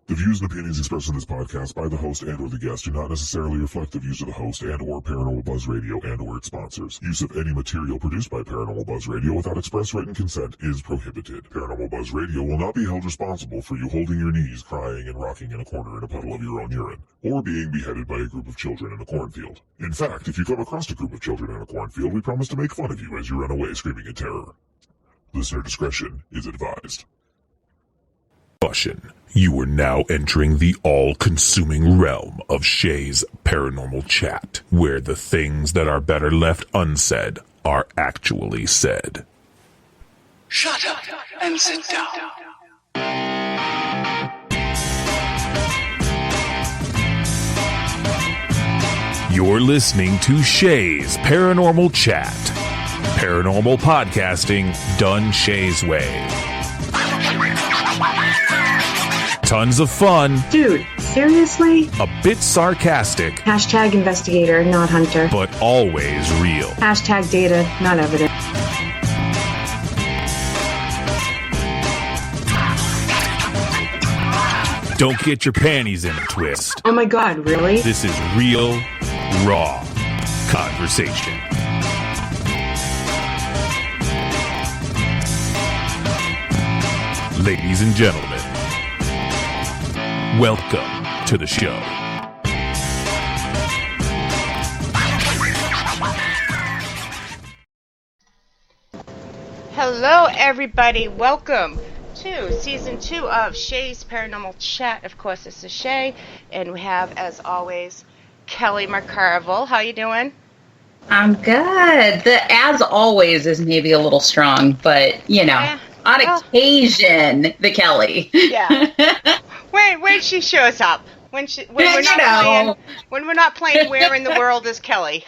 The views and opinions expressed in this podcast by the host and or the guest do not necessarily reflect the views of the host and or Paranormal Buzz Radio and or its sponsors. Use of any material produced by Paranormal Buzz Radio without express written consent is prohibited. Paranormal Buzz Radio will not be held responsible for you holding your knees, crying, and rocking in a corner in a puddle of your own urine, or being beheaded by a group of children in a cornfield. In fact, if you come across a group of children in a cornfield, we promise to make fun of you as you run away screaming in terror. Listener discretion is advised. Caution. You are now entering the all-consuming realm of Shay's Paranormal Chat, where the things that are better left unsaid are actually said. Shut up and sit down. You're listening to Shay's Paranormal Chat. Paranormal podcasting done Shay's way. Tons of fun. Dude, seriously? A bit sarcastic. Hashtag investigator, not hunter. But always real. Hashtag data, not evidence. Don't get your panties in a twist. Oh my god, really? This is real, raw conversation. Ladies and gentlemen, welcome to the show. Hello, everybody. Welcome to Season 2 of Shay's Paranormal Chat. Of course, this is Shay, and we have, as always, Kelly McCarville. How you doing? I'm good. The as always is maybe a little strong, but, you know, on occasion, the Kelly. Yeah. When she shows up. When we're not playing Where in the World is Kelly?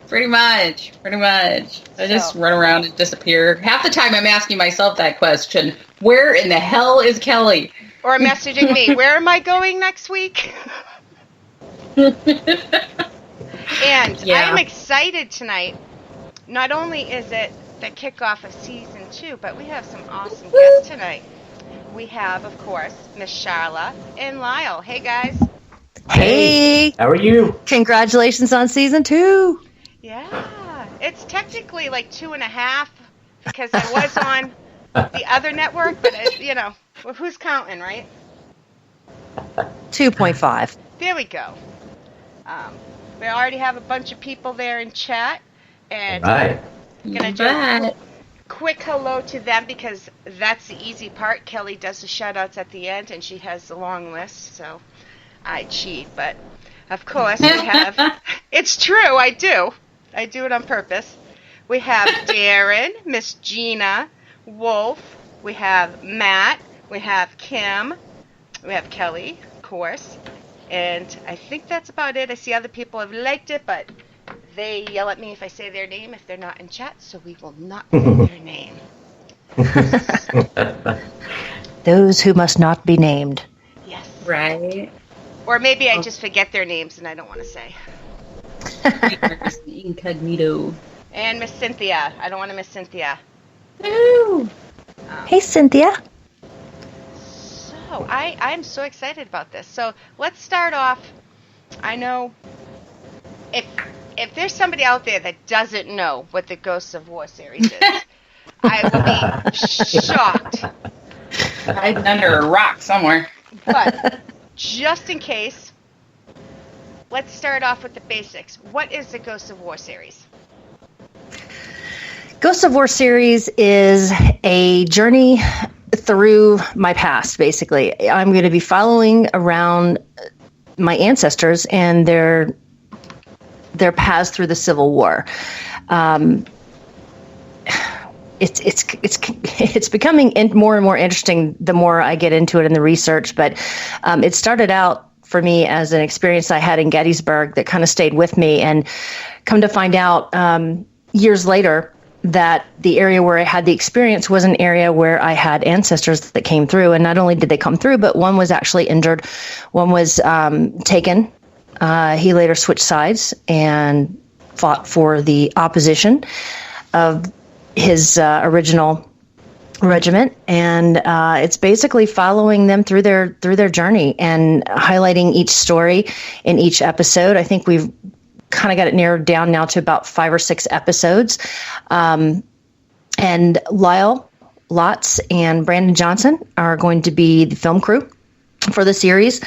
Pretty much. I just run around and disappear. Half the time I'm asking myself that question. Where in the hell is Kelly? Or messaging me, where am I going next week? And I am excited tonight. Not only is it the kickoff of Season 2, but we have some awesome guests tonight. We have, of course, Miss Sharla and Lyle. Hey, guys. Hey. How are you? Congratulations on Season 2. Yeah. It's technically like 2.5 because I was on the other network, but, well, who's counting, right? 2.5. There we go. We already have a bunch of people there in chat, and I'm going to do a quick hello to them because that's the easy part. Kelly does the shout-outs at the end, and she has the long list, so I cheat. But, of course, we have... It's true, I do. I do it on purpose. We have Darren, Miss Gina, Wolf, we have Matt, we have Kim, we have Kelly, of course, and I think that's about it. I see other people have liked it, but they yell at me if I say their name if they're not in chat, so we will not say their name. Those who must not be named. Yes. Right. Or maybe I just forget their names and I don't want to say. Incognito. And Miss Cynthia. I don't want to miss Cynthia. Ooh. Hey, Cynthia. So, I'm so excited about this. So, let's start off. I know if there's somebody out there that doesn't know what the Ghosts of War series is, I will be shocked. Hiding under a rock somewhere. But, just in case, let's start off with the basics. What is the Ghosts of War series? Ghosts of War series is a journey through my past, basically. I'm going to be following around my ancestors and their paths through the Civil War. It's becoming more and more interesting the more I get into it in the research, but it started out for me as an experience I had in Gettysburg that kind of stayed with me, and come to find out years later that the area where I had the experience was an area where I had ancestors that came through. And not only did they come through, but one was actually injured. One was taken. He later switched sides and fought for the opposition of his original regiment, and it's basically following them through their journey and highlighting each story in each episode. I think we've kind of got it narrowed down now to about 5 or 6 episodes. And Lyle Lotz and Brandon Johnson are going to be the film crew for the series.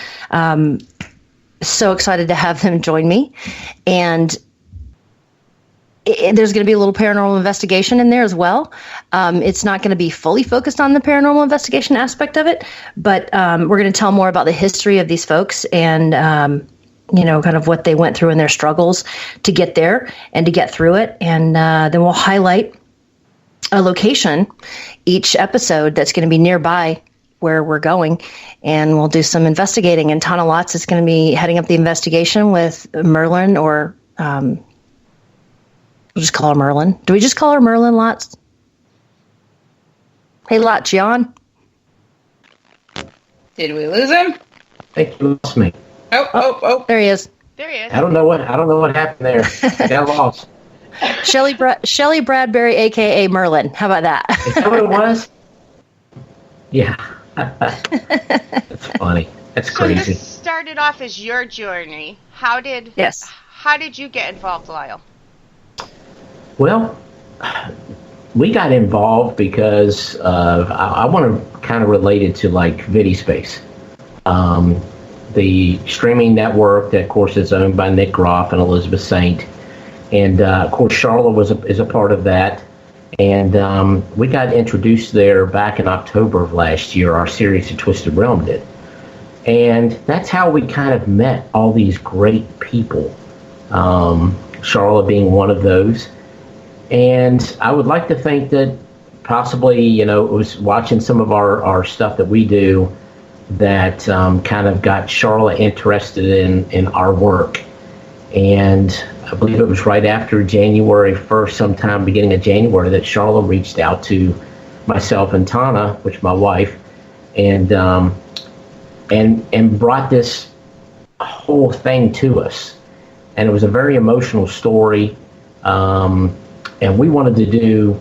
So excited to have them join me. And there's going to be a little paranormal investigation in there as well. It's not going to be fully focused on the paranormal investigation aspect of it, but we're going to tell more about the history of these folks and, kind of what they went through in their struggles to get there and to get through it. And then we'll highlight a location each episode that's going to be nearby where we're going, and we'll do some investigating. And Tana Lotz is going to be heading up the investigation with Merlin, or we'll just call her Merlin. Do we just call her Merlin, Lotz? Hey, Lotz, you on? Did we lose him? I think you lost me. Oh. There he is. There he is. I don't know what happened there. I got lost. Shelley Bradbury, a.k.a. Merlin. How about that? Is that what it was? Yeah. That's funny. That's crazy. So this started off as your journey. How did you get involved, Lyle? Well, we got involved because I want to kind of relate it to like Vidi.Space, the streaming network that, of course, is owned by Nick Groff and Elizabeth Saint, and of course Sharla is a part of that. And we got introduced there back in October of last year. Our series, The Twisted Realm, did. And that's how we kind of met all these great people, Sharla being one of those. And I would like to think that possibly, it was watching some of our stuff that we do that kind of got Sharla interested in our work. And I believe it was right after January 1st, sometime beginning of January, that Sharla reached out to myself and Tana, which is my wife, and brought this whole thing to us. And it was a very emotional story. And we wanted to do,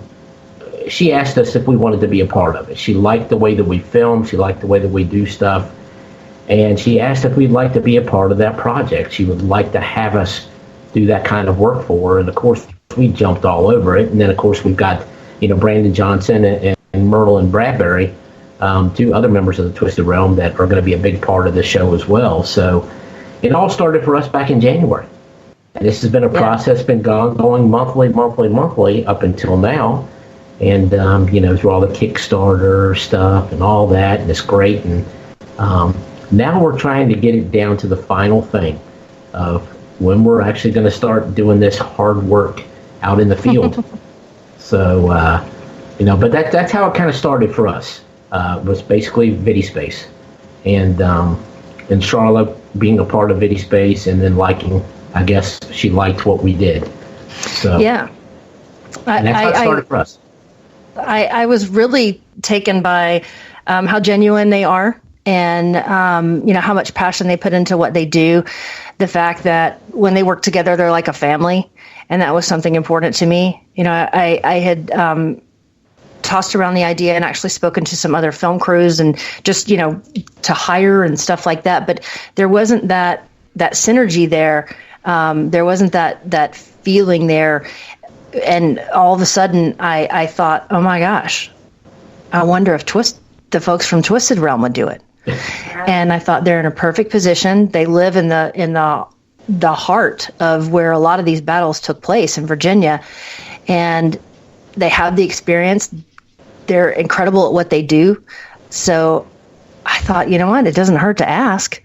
she asked us if we wanted to be a part of it. She liked the way that we film. She liked the way that we do stuff. And she asked if we'd like to be a part of that project. She would like to have us do that kind of work for her. And of course, we jumped all over it. And then, of course, we've got, Brandon Johnson and Merlin Bradbury, 2 other members of the Twisted Realm that are going to be a big part of the show as well. So it all started for us back in January. And this has been a process, been going monthly up until now. And, through all the Kickstarter stuff and all that, and it's great. And now we're trying to get it down to the final thing of when we're actually going to start doing this hard work out in the field. So, but that's how it kind of started for us. Was basically Vidi.Space. And Sharla being a part of Vidi.Space, and then I guess she liked what we did. So yeah. And that's how it started for us. I was really taken by how genuine they are, and how much passion they put into what they do. The fact that when they work together, they're like a family, and that was something important to me. I had tossed around the idea and actually spoken to some other film crews and just to hire and stuff like that, but there wasn't that synergy there. There wasn't that feeling there. And all of a sudden, I thought, oh my gosh, I wonder if the folks from Twisted Realm would do it. And I thought they're in a perfect position. They live in the heart of where a lot of these battles took place in Virginia, and they have the experience. They're incredible at what they do. So I thought, you know what? It doesn't hurt to ask.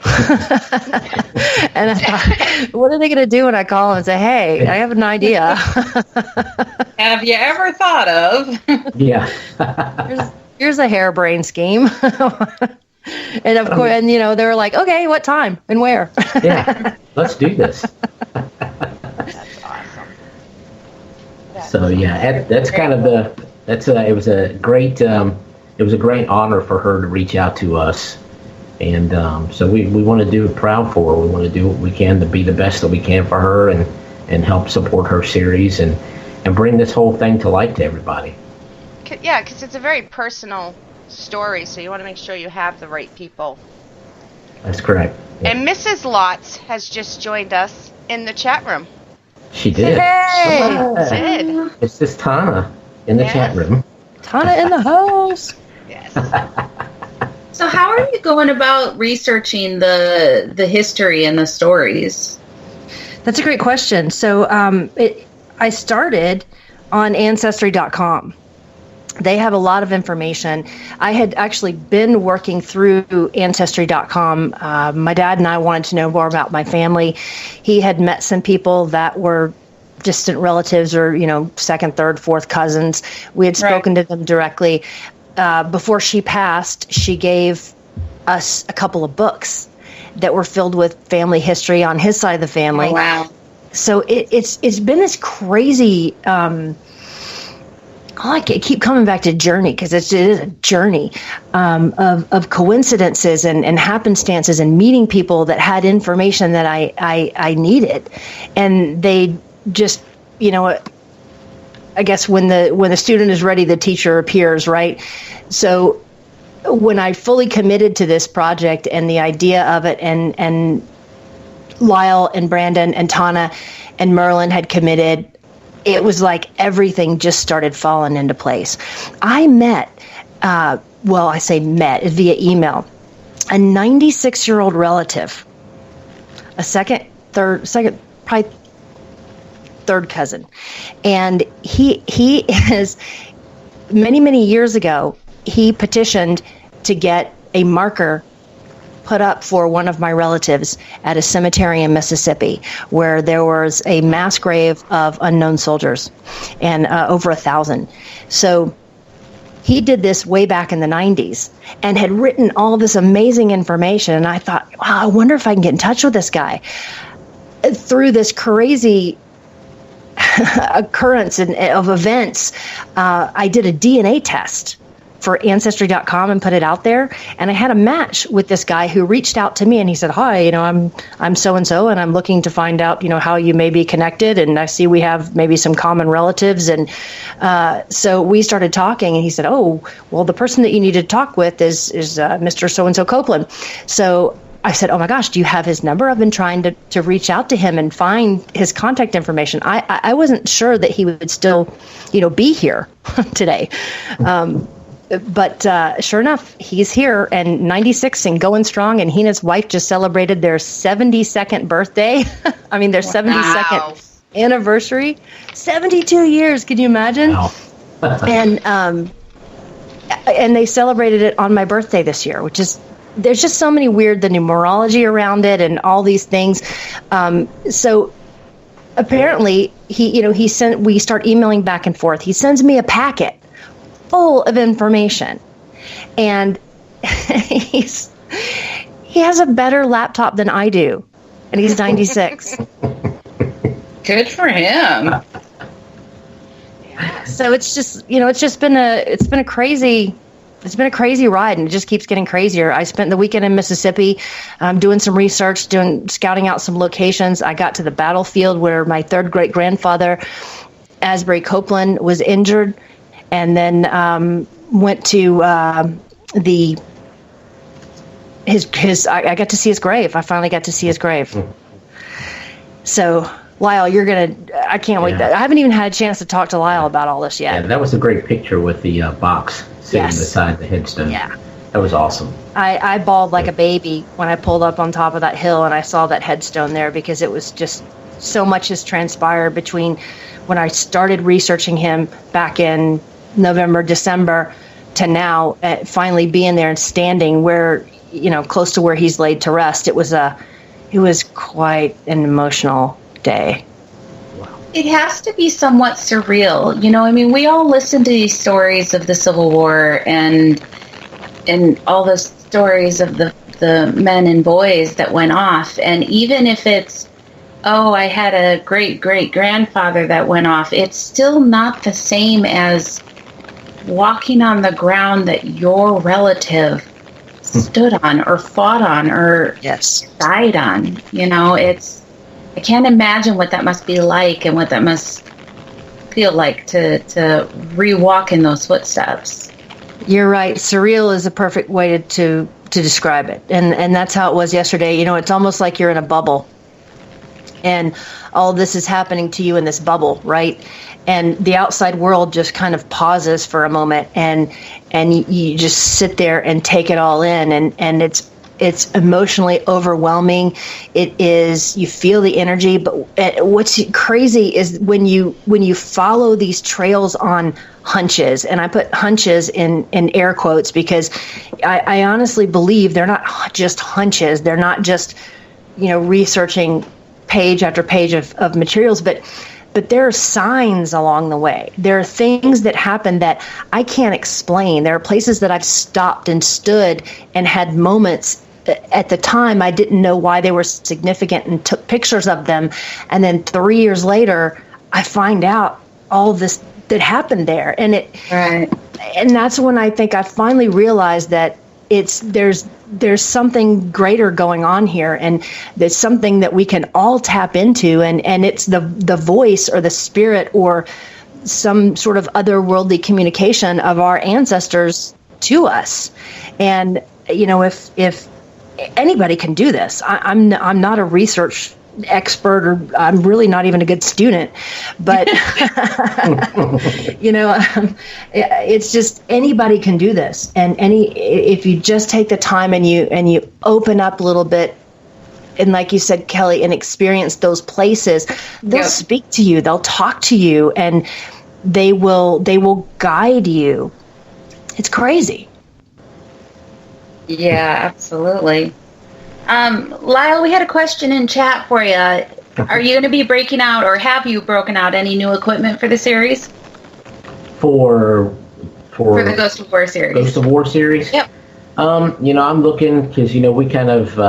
And I thought, what are they going to do when I call and say, hey, I have an idea? Have you ever thought of? Yeah. here's a harebrained scheme. And of course, and they were like, okay, what time and where? Yeah, let's do this. That's awesome. So yeah, that's kind of it was a great honor for her to reach out to us, and so we want to do it proud for her. We want to do what we can to be the best that we can for her, and help support her series and bring this whole thing to light to everybody. Yeah, because it's a very personal story, so you want to make sure you have the right people. That's correct. Yeah. And Mrs. Lots has just joined us in the chat room. She did. Hey! This is Tana in the chat room. Tana in the house. Yes. So how are you going about researching the history and the stories? That's a great question. So I started on Ancestry.com. They have a lot of information. I had actually been working through Ancestry.com. My dad and I wanted to know more about my family. He had met some people that were distant relatives or, second, third, fourth cousins. We had spoken to them directly. Before she passed, she gave us a couple of books that were filled with family history on his side of the family. Oh, wow. So it's been this crazy... I keep coming back to journey because it is a journey of coincidences and happenstances and meeting people that had information that I needed, and they just I guess when the student is ready, the teacher appears, right? So when I fully committed to this project and the idea of it, and Lyle and Brandon and Tana and Merlin had committed, it was like everything just started falling into place. I met, I say met via email, a 96-year-old relative, probably third cousin. And he is, many, many years ago, he petitioned to get a marker put up for one of my relatives at a cemetery in Mississippi where there was a mass grave of unknown soldiers, and over 1,000. So he did this way back in the 90s and had written all this amazing information. And I thought, wow, I wonder if I can get in touch with this guy. Through this crazy occurrence of events, I did a DNA test for Ancestry.com and put it out there, and I had a match with this guy who reached out to me, and he said, "Hi, I'm so and so, and I'm looking to find out, how you may be connected, and I see we have maybe some common relatives." And so we started talking, and he said, "Oh, well, the person that you need to talk with is Mr. So and so Copeland." So I said, "Oh my gosh, do you have his number? I've been trying to reach out to him and find his contact information." I wasn't sure that he would still, be here today. But sure enough, he's here, and 96 and going strong, and he and his wife just celebrated their 72nd birthday. I mean, their 72nd anniversary. 72 years, can you imagine? Wow. And they celebrated it on my birthday this year, which is, there's just so many weird, the numerology around it and all these things. So apparently, we start emailing back and forth. He sends me a packet full of information, and he has a better laptop than I do, and he's 96. Good for him. So it's just been a crazy ride, and it just keeps getting crazier. I spent the weekend in Mississippi doing some research, scouting out some locations. I got to the battlefield where my third great grandfather, Asbury Copeland, was injured. And then went to I got to see his grave. I finally got to see his grave. So, Lyle, I can't wait. I haven't even had a chance to talk to Lyle about all this yet. Yeah, that was a great picture with the box sitting beside the headstone. Yeah. That was awesome. I bawled like a baby when I pulled up on top of that hill and I saw that headstone there, because it was just so much has transpired between when I started researching him back in November, December, to now, finally being there and standing where, close to where he's laid to rest. It was quite an emotional day. It has to be somewhat surreal. We all listen to these stories of the Civil War and all the stories of the men and boys that went off. And even if it's oh, I had a great-great-grandfather that went off, it's still not the same as walking on the ground that your relative stood on or fought on or died on. You know, I can't imagine what that must be like and what that must feel like to re-walk in those footsteps. You're right. Surreal is a perfect way to describe it. And that's how it was yesterday. You know, it's almost like you're in a bubble. And all this is happening to you in this bubble, right? And the outside world just kind of pauses for a moment, and you just sit there and take it all in, and it's emotionally overwhelming. It is, you feel the energy, but what's crazy is when you follow these trails on hunches, and I put hunches in air quotes because I honestly believe they're not just hunches. They're not just, researching page after page of materials, but there are signs along the way. There are things that happen that I can't explain. There are places that I've stopped and stood and had moments at the time I didn't know why they were significant and took pictures of them. And then 3 years later, I find out all this that happened there. And and that's when I think I finally realized that there's something greater going on here, and there's something that we can all tap into, and it's the voice or the spirit or some sort of otherworldly communication of our ancestors to us. And if anybody can do this, I'm not a research expert, or I'm really not even a good student, but it's just anybody can do this, and if you just take the time and you open up a little bit, and like you said, Kelly, and experience those places, they'll speak to you, they'll talk to you, and they will guide you. It's crazy. Yeah, absolutely. Lyle, we had a question in chat for you. Are you going to be breaking out, or have you broken out any new equipment for the series? For the Ghost of War series. Ghost of War series? Yep. I'm looking, because, we kind of,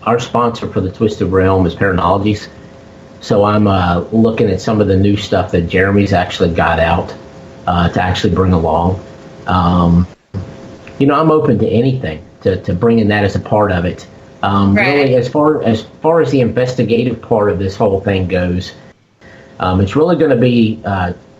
our sponsor for the Twisted Realm is Paranologies. So I'm looking at some of the new stuff that Jeremy's actually got out to actually bring along. I'm open to anything, to bringing that as a part of it. Really, as far as the investigative part of this whole thing goes, it's really going to be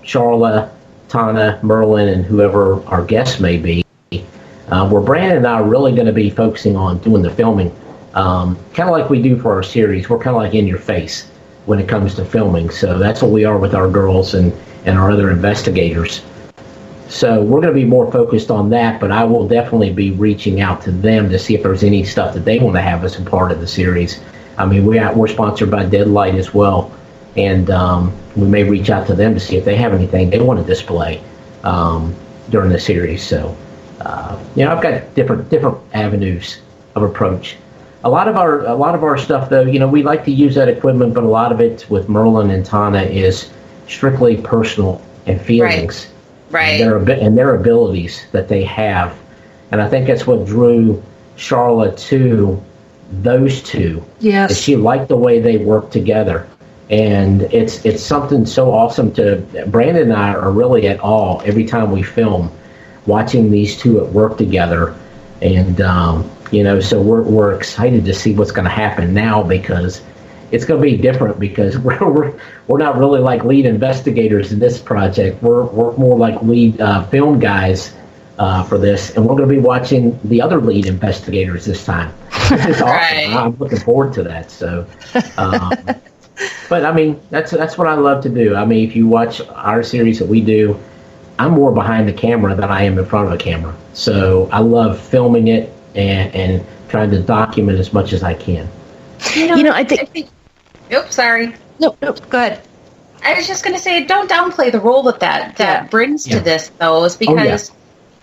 Sharla, Tana, Merlin, and whoever our guests may be. Where Brandon and I are really going to be focusing on doing the filming, kind of like we do for our series. We're kind of like in your face when it comes to filming. So that's what we are with our girls and our other investigators. So we're going to be more focused on that, but I will definitely be reaching out to them to see if there's any stuff that they want to have as a part of the series. I mean, we're sponsored by Deadlight as well, and we may reach out to them to see if they have anything they want to display during the series. So, I've got different avenues of approach. A lot of our stuff, though, we like to use that equipment, but a lot of it with Merlin and Tana is strictly personal and feelings. Right. And their abilities that they have. And I think that's what drew Sharla to those two. Yes. Is she liked the way they work together. And it's something so awesome Brandon and I are really at awe every time we film, watching these two at work together. And, so we're excited to see what's going to happen now, because it's going to be different, because we're not really like lead investigators in this project. We're more like lead film guys for this, and we're going to be watching the other lead investigators this time. It's awesome. Right. I'm looking forward to that. So, but I mean, that's what I love to do. I mean, if you watch our series that we do, I'm more behind the camera than I am in front of a camera. So I love filming it and trying to document as much as I can. I think. Oops, sorry. No, go ahead. I was just going to say, don't downplay the role that brings to this, though, is because,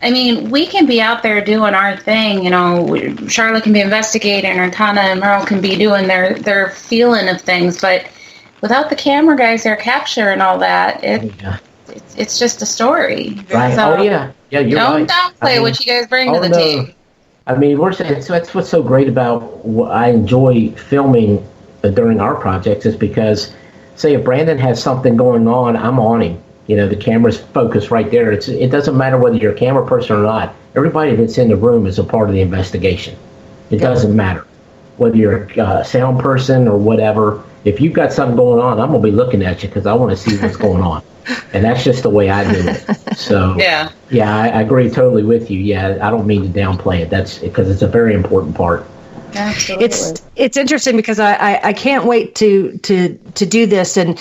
I mean, we can be out there doing our thing. Sharla can be investigating, or Tana and Merle can be doing their feeling of things, but without the camera guys there capturing all that, it's just a story. Right. So yeah, you're right. Don't downplay what you guys bring to the team. I mean, so that's what's so great about what I enjoy filming during our projects is because, say, if Brandon has something going on, I'm on him. The camera's focused right there. It doesn't matter whether you're a camera person or not. Everybody that's in the room is a part of the investigation. It doesn't matter whether you're a sound person or whatever. If you've got something going on, I'm going to be looking at you because I want to see what's going on. And that's just the way I do it. So, yeah, I agree totally with you. Yeah, I don't mean to downplay it. That's because it's a very important part. Absolutely. It's interesting because I can't wait to do this and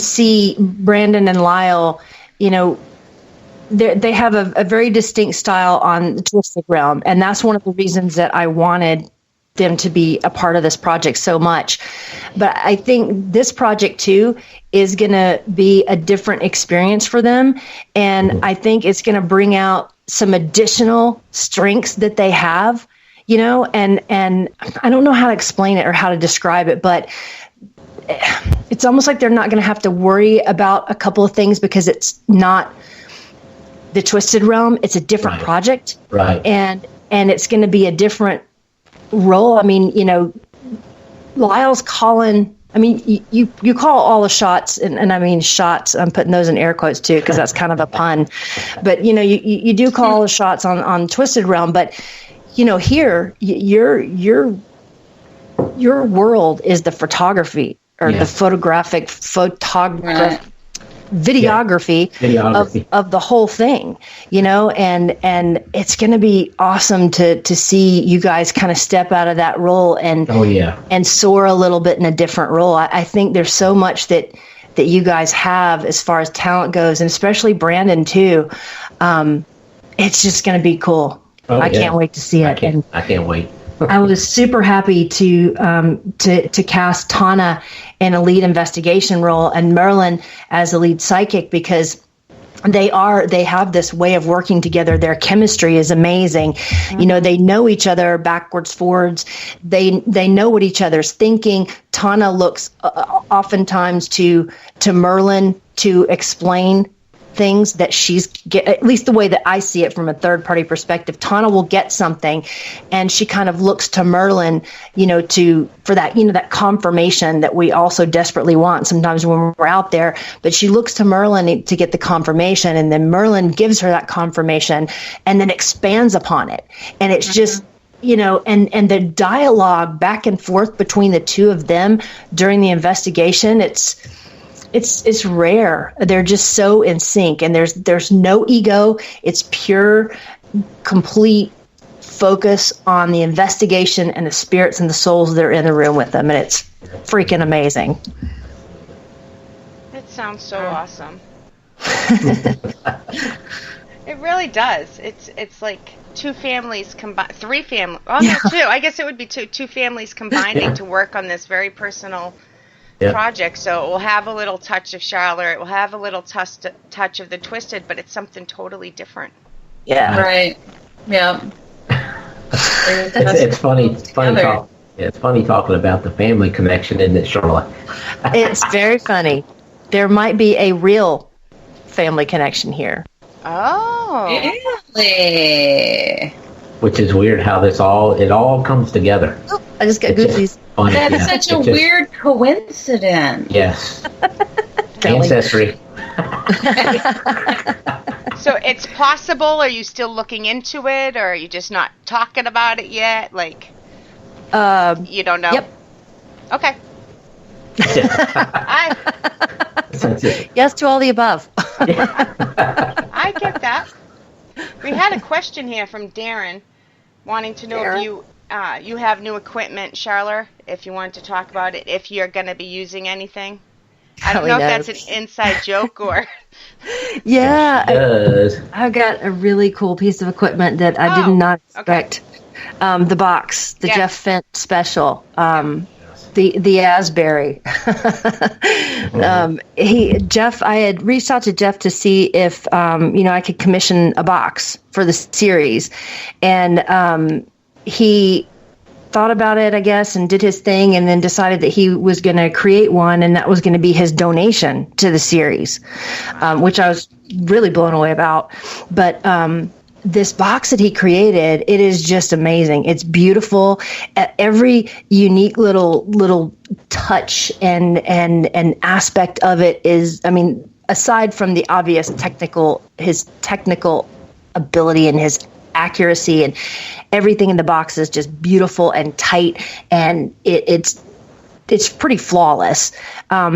see Brandon and Lyle. They have a very distinct style on the Twisted realm, and that's one of the reasons that I wanted them to be a part of this project so much. But I think this project too is going to be a different experience for them, and I think it's going to bring out some additional strengths that they have. And I don't know how to explain it or how to describe it, but it's almost like they're not going to have to worry about a couple of things because it's not the Twisted realm. It's a different project. Right. And it's going to be a different role. I mean, Lyle's calling, you call all the shots and I mean shots, I'm putting those in air quotes too, because that's kind of a pun, but you do call the shots on Twisted realm, but here your world is the photography or the videography of the whole thing, and it's going to be awesome to see you guys kind of step out of that role and and soar a little bit in a different role. I think there's so much that you guys have as far as talent goes, and especially Brandon too. It's just going to be cool. I can't wait to see it. I can't wait. I was super happy to cast Tana in a lead investigation role and Merlin as a lead psychic because they have this way of working together. Their chemistry is amazing. Mm-hmm. They know each other backwards, forwards. They know what each other's thinking. Tana looks oftentimes to Merlin to explain things that at least the way that I see it from a third party perspective. Tana will get something and she kind of looks to Merlin, for that, that confirmation that we also desperately want sometimes when we're out there, but she looks to Merlin to get the confirmation, and then Merlin gives her that confirmation and then expands upon it. And it's just, and the dialogue back and forth between the two of them during the investigation, it's rare. They're just so in sync, and there's no ego. It's pure, complete focus on the investigation and the spirits and the souls that are in the room with them, and it's freaking amazing. It sounds so awesome. It really does. It's like two families combined, three families. Oh no, two. I guess it would be two families combining to work on this very personal project. So it will have a little touch of Sharla, it will have a little touch of the Twisted, but it's something totally different. Yeah. Right. Yeah. It's funny. It's funny talking about the family connection, isn't it, Sharla? It's very funny. There might be a real family connection here. Oh. Really? Which is weird how it all comes together. Oh, I just got goofies. That's such a weird coincidence. Yes. Ancestry. So it's possible. Are you still looking into it, or are you just not talking about it yet? You don't know? Yep. Okay. Yes to all the above. I get that. We had a question here from Darren wanting to know if you have new equipment, Sharla, if you wanted to talk about it, if you're going to be using anything. I don't know if that's an inside joke or... Yeah, I've got a really cool piece of equipment that I did not expect. Okay. The box, the Jeff Fent special, the Asbury. I had reached out to Jeff to see if I could commission a box for the series, and he thought about it, I guess, and did his thing, and then decided that he was going to create one, and that was going to be his donation to the series, which I was really blown away about. But this box that he created, it is just amazing. It's beautiful. Every unique little touch and aspect of it is, I mean, aside from the obvious his technical ability and his accuracy, and everything in the box is just beautiful and tight, and it's pretty flawless.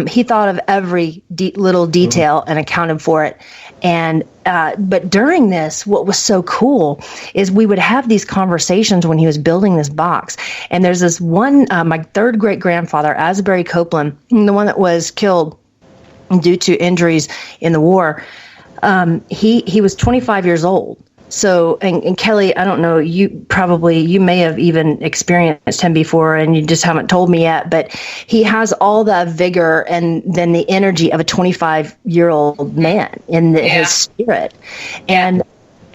He thought of every little detail and accounted for it. And but during this, what was so cool is we would have these conversations when he was building this box. And there's this one, my third great grandfather, Asbury Copeland, the one that was killed due to injuries in the war. He was 25 years old. So, and Kelly, I don't know, you may have even experienced him before and you just haven't told me yet, but he has all the vigor and then the energy of a 25-year-old man in his spirit. And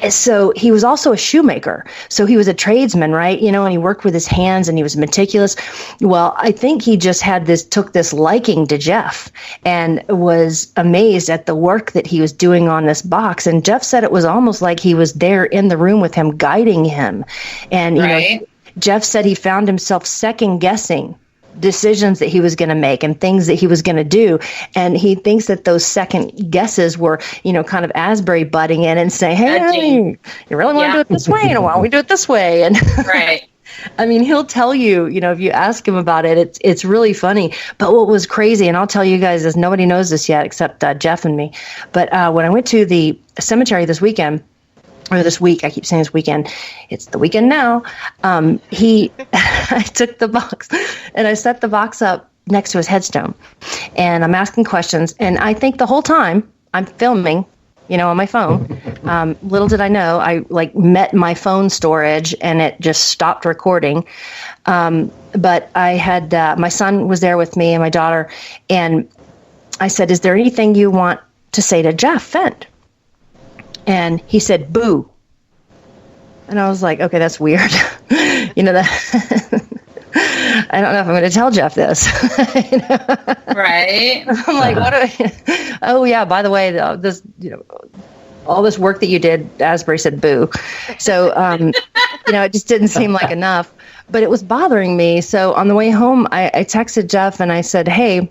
so he was also a shoemaker. So he was a tradesman, right? And he worked with his hands and he was meticulous. Well, I think he just took this liking to Jeff and was amazed at the work that he was doing on this box. And Jeff said it was almost like he was there in the room with him, guiding him. And, Jeff said he found himself second guessing decisions that he was going to make and things that he was going to do. And he thinks that those second guesses were, kind of Asbury butting in and saying, hey, you really want to do it this way? Why don't we do it this way? And right. I mean, he'll tell you, if you ask him about it, it's really funny. But what was crazy, and I'll tell you guys this, nobody knows this yet except Jeff and me. But when I went to the cemetery this week, I keep saying this weekend, it's the weekend now. I took the box and I set the box up next to his headstone, and I'm asking questions. And I think the whole time I'm filming, on my phone. Little did I know, I met my phone storage and it just stopped recording. But I had, my son was there with me and my daughter. And I said, is there anything you want to say to Jeff Fent? And he said, boo. And I was like, okay, that's weird. That I don't know if I'm going to tell Jeff this. Right. I'm like, oh yeah, by the way, this, all this work that you did, Asbury said boo. So, it just didn't seem like enough, but it was bothering me. So on the way home, I texted Jeff and I said, hey,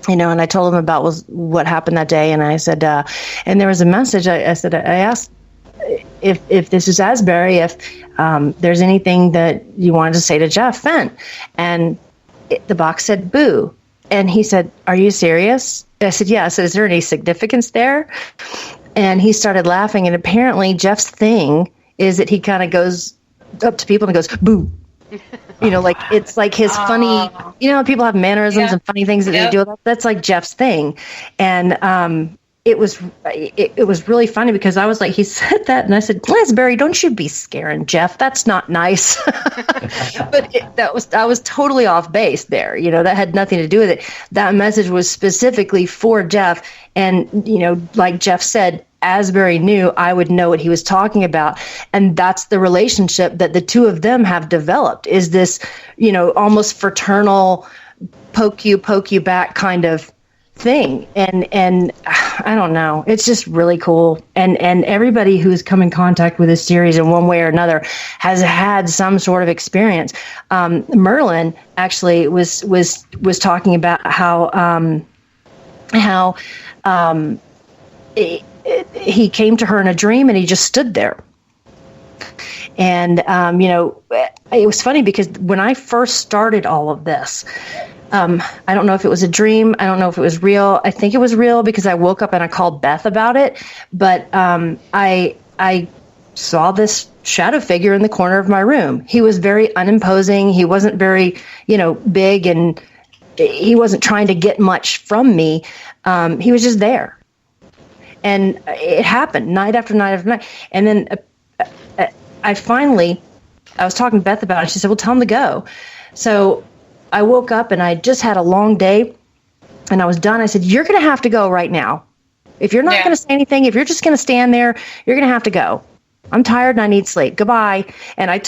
and I told him about what happened that day. And I said, and there was a message. I asked if this is Asbury, if there's anything that you wanted to say to Jeff Fent. And the box said boo. And he said, are you serious? I said, yeah. I said, is there any significance there? And he started laughing. And apparently Jeff's thing is that he kind of goes up to people and goes, boo. It's like his funny, people have mannerisms and funny things that they do. That's like Jeff's thing. And it was really funny because I was like, he said that. And I said, Asbury, don't you be scaring Jeff. That's not nice. But I was totally off base there. That had nothing to do with it. That message was specifically for Jeff. And, like Jeff said, Asbury knew I would know what he was talking about. And that's the relationship that the two of them have developed, is this, almost fraternal poke you back kind of thing. And I don't know, it's just really cool. And everybody who's come in contact with this series in one way or another has had some sort of experience. Merlin actually was talking about how he came to her in a dream and he just stood there. And, it was funny because when I first started all of this, I don't know if it was a dream. I don't know if it was real. I think it was real because I woke up and I called Beth about it. But I saw this shadow figure in the corner of my room. He was very unimposing. He wasn't very, big, and he wasn't trying to get much from me. He was just there. And it happened night after night after night. And then I was talking to Beth about it. She said, well, tell him to go. So I woke up and I just had a long day and I was done. I said, you're going to have to go right now. If you're not going to say anything, if you're just going to stand there, you're going to have to go. I'm tired and I need sleep. Goodbye. And I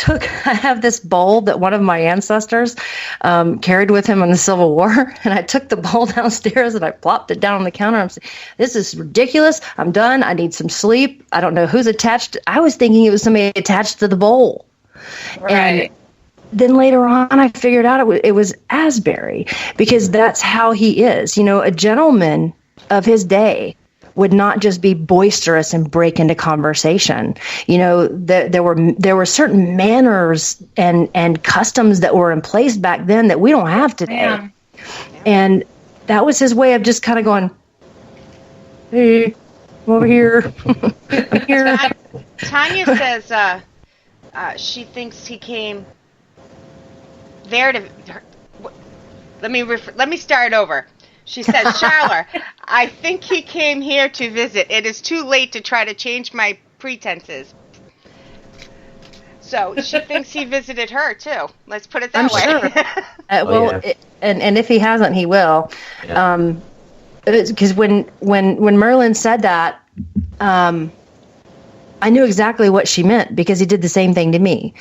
have this bowl that one of my ancestors carried with him in the Civil War. And I took the bowl downstairs and I plopped it down on the counter. I'm saying, this is ridiculous. I'm done. I need some sleep. I don't know who's attached. I was thinking it was somebody attached to the bowl. Right. And then later on, I figured out it was Asbury, because that's how he is. You know, a gentleman of his day would not just be boisterous and break into conversation. You know, there were certain manners and customs that were in place back then that we don't have today. Yeah. And that was his way of just kind of going, hey, I'm over here. I'm here. Tanya says she thinks he came there to... Let me start over. She says, Sharla, I think he came here to visit. It is too late to try to change my pretenses. So she thinks he visited her, too. Let's put it that way. Sure. And if he hasn't, he will. Yeah. Because when Merlin said that, I knew exactly what she meant, because he did the same thing to me.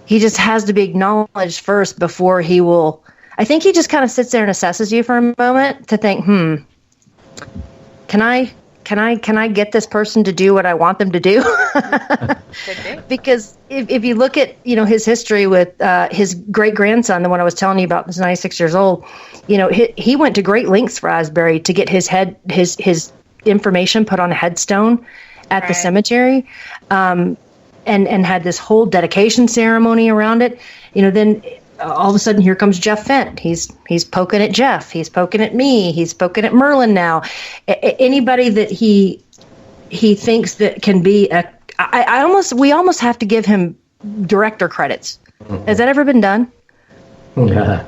He just has to be acknowledged first before he will... I think he just kind of sits there and assesses you for a moment to think, can I get this person to do what I want them to do? Because if you look at, you know, his history with his great grandson, the one I was telling you about, was 96 years old. You know, he went to great lengths for Asbury to get his information put on a headstone at the cemetery, and had this whole dedication ceremony around it. You know, then all of a sudden, here comes Jeff Fent. He's poking at Jeff. He's poking at me. He's poking at Merlin now. Anybody that he thinks that can be we almost have to give him director credits. Mm-hmm. Has that ever been done? It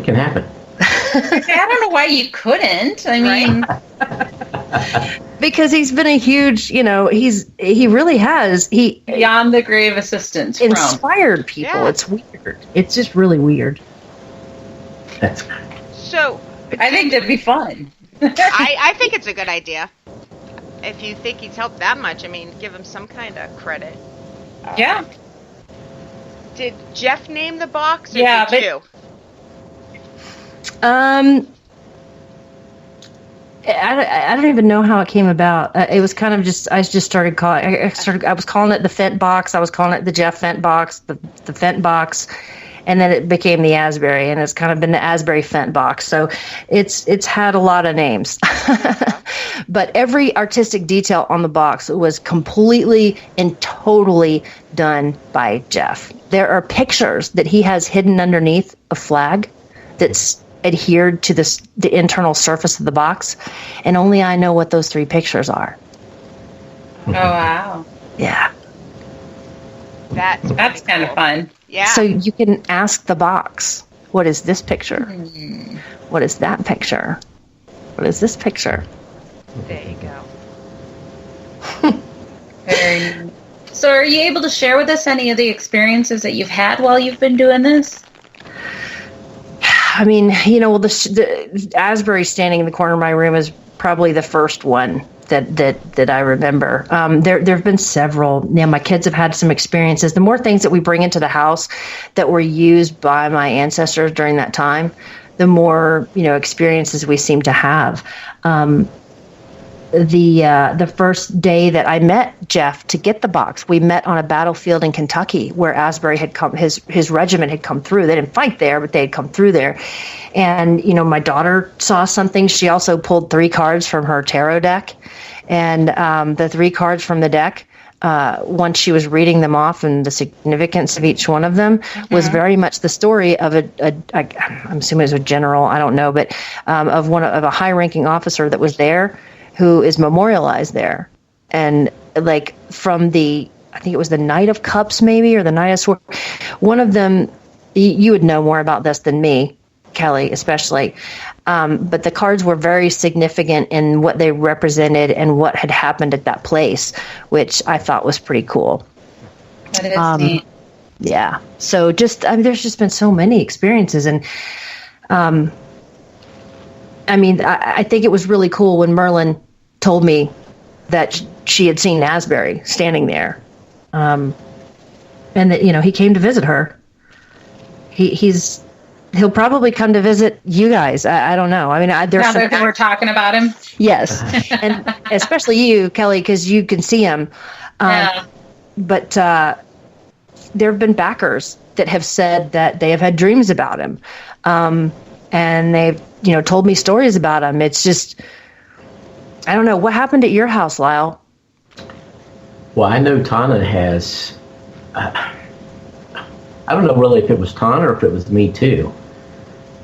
can happen. I don't know why you couldn't. I mean, because he's been a huge, you know, he really has. Beyond the grave assistance inspired people. Yeah. It's weird. It's just really weird. So I think that'd be fun. I think it's a good idea. If you think he's helped that much, I mean, give him some kind of credit. Yeah. Did Jeff name the box, or did you? I don't even know how it came about. It was kind of just, I just started calling. I was calling it the Fent box. I was calling it the Jeff Fent box, the Fent box, and then it became the Asbury, and it's kind of been the Asbury Fent box. So it's had a lot of names, but every artistic detail on the box was completely and totally done by Jeff. There are pictures that he has hidden underneath a flag that's adhered to the internal surface of the box, and only I know what those 3 pictures are. Oh wow! Yeah, that's kind of fun. Yeah. So you can ask the box, "What is this picture? What is that picture? What is this picture?" There you go. Very. So, are you able to share with us any of the experiences that you've had while you've been doing this? I mean, you know, the Asbury standing in the corner of my room is probably the first one that I remember. There have been several. Yeah, my kids have had some experiences. The more things that we bring into the house that were used by my ancestors during that time, the more, you know, experiences we seem to have. The first day that I met Jeff to get the box, we met on a battlefield in Kentucky where Asbury had come, his regiment had come through. They didn't fight there, but they had come through there. And, you know, my daughter saw something. She also pulled 3 cards from her tarot deck. And the 3 cards from the deck, once she was reading them off and the significance of each one of them, was very much the story of I'm assuming it was a general, I don't know, but of a high-ranking officer that was there, who is memorialized there. And like from I think it was the Knight of Cups maybe, or the Knight of Swords. One of them, you would know more about this than me, Kelly, especially. But the cards were very significant in what they represented and what had happened at that place, which I thought was pretty cool. That is neat. Yeah. So there's just been so many experiences. And I mean, I think it was really cool when Merlin told me that she had seen Asbury standing there, and that he came to visit her. He'll probably come to visit you guys. I don't know. I mean, there's now that we're talking about him. Yes, and especially you, Kelly, because you can see him. Yeah. But there have been backers that have said that they have had dreams about him, and they've told me stories about him. It's just, I don't know what happened at your house, Lyle. Well, I know Tana has. I don't know really if it was Tana or if it was me too.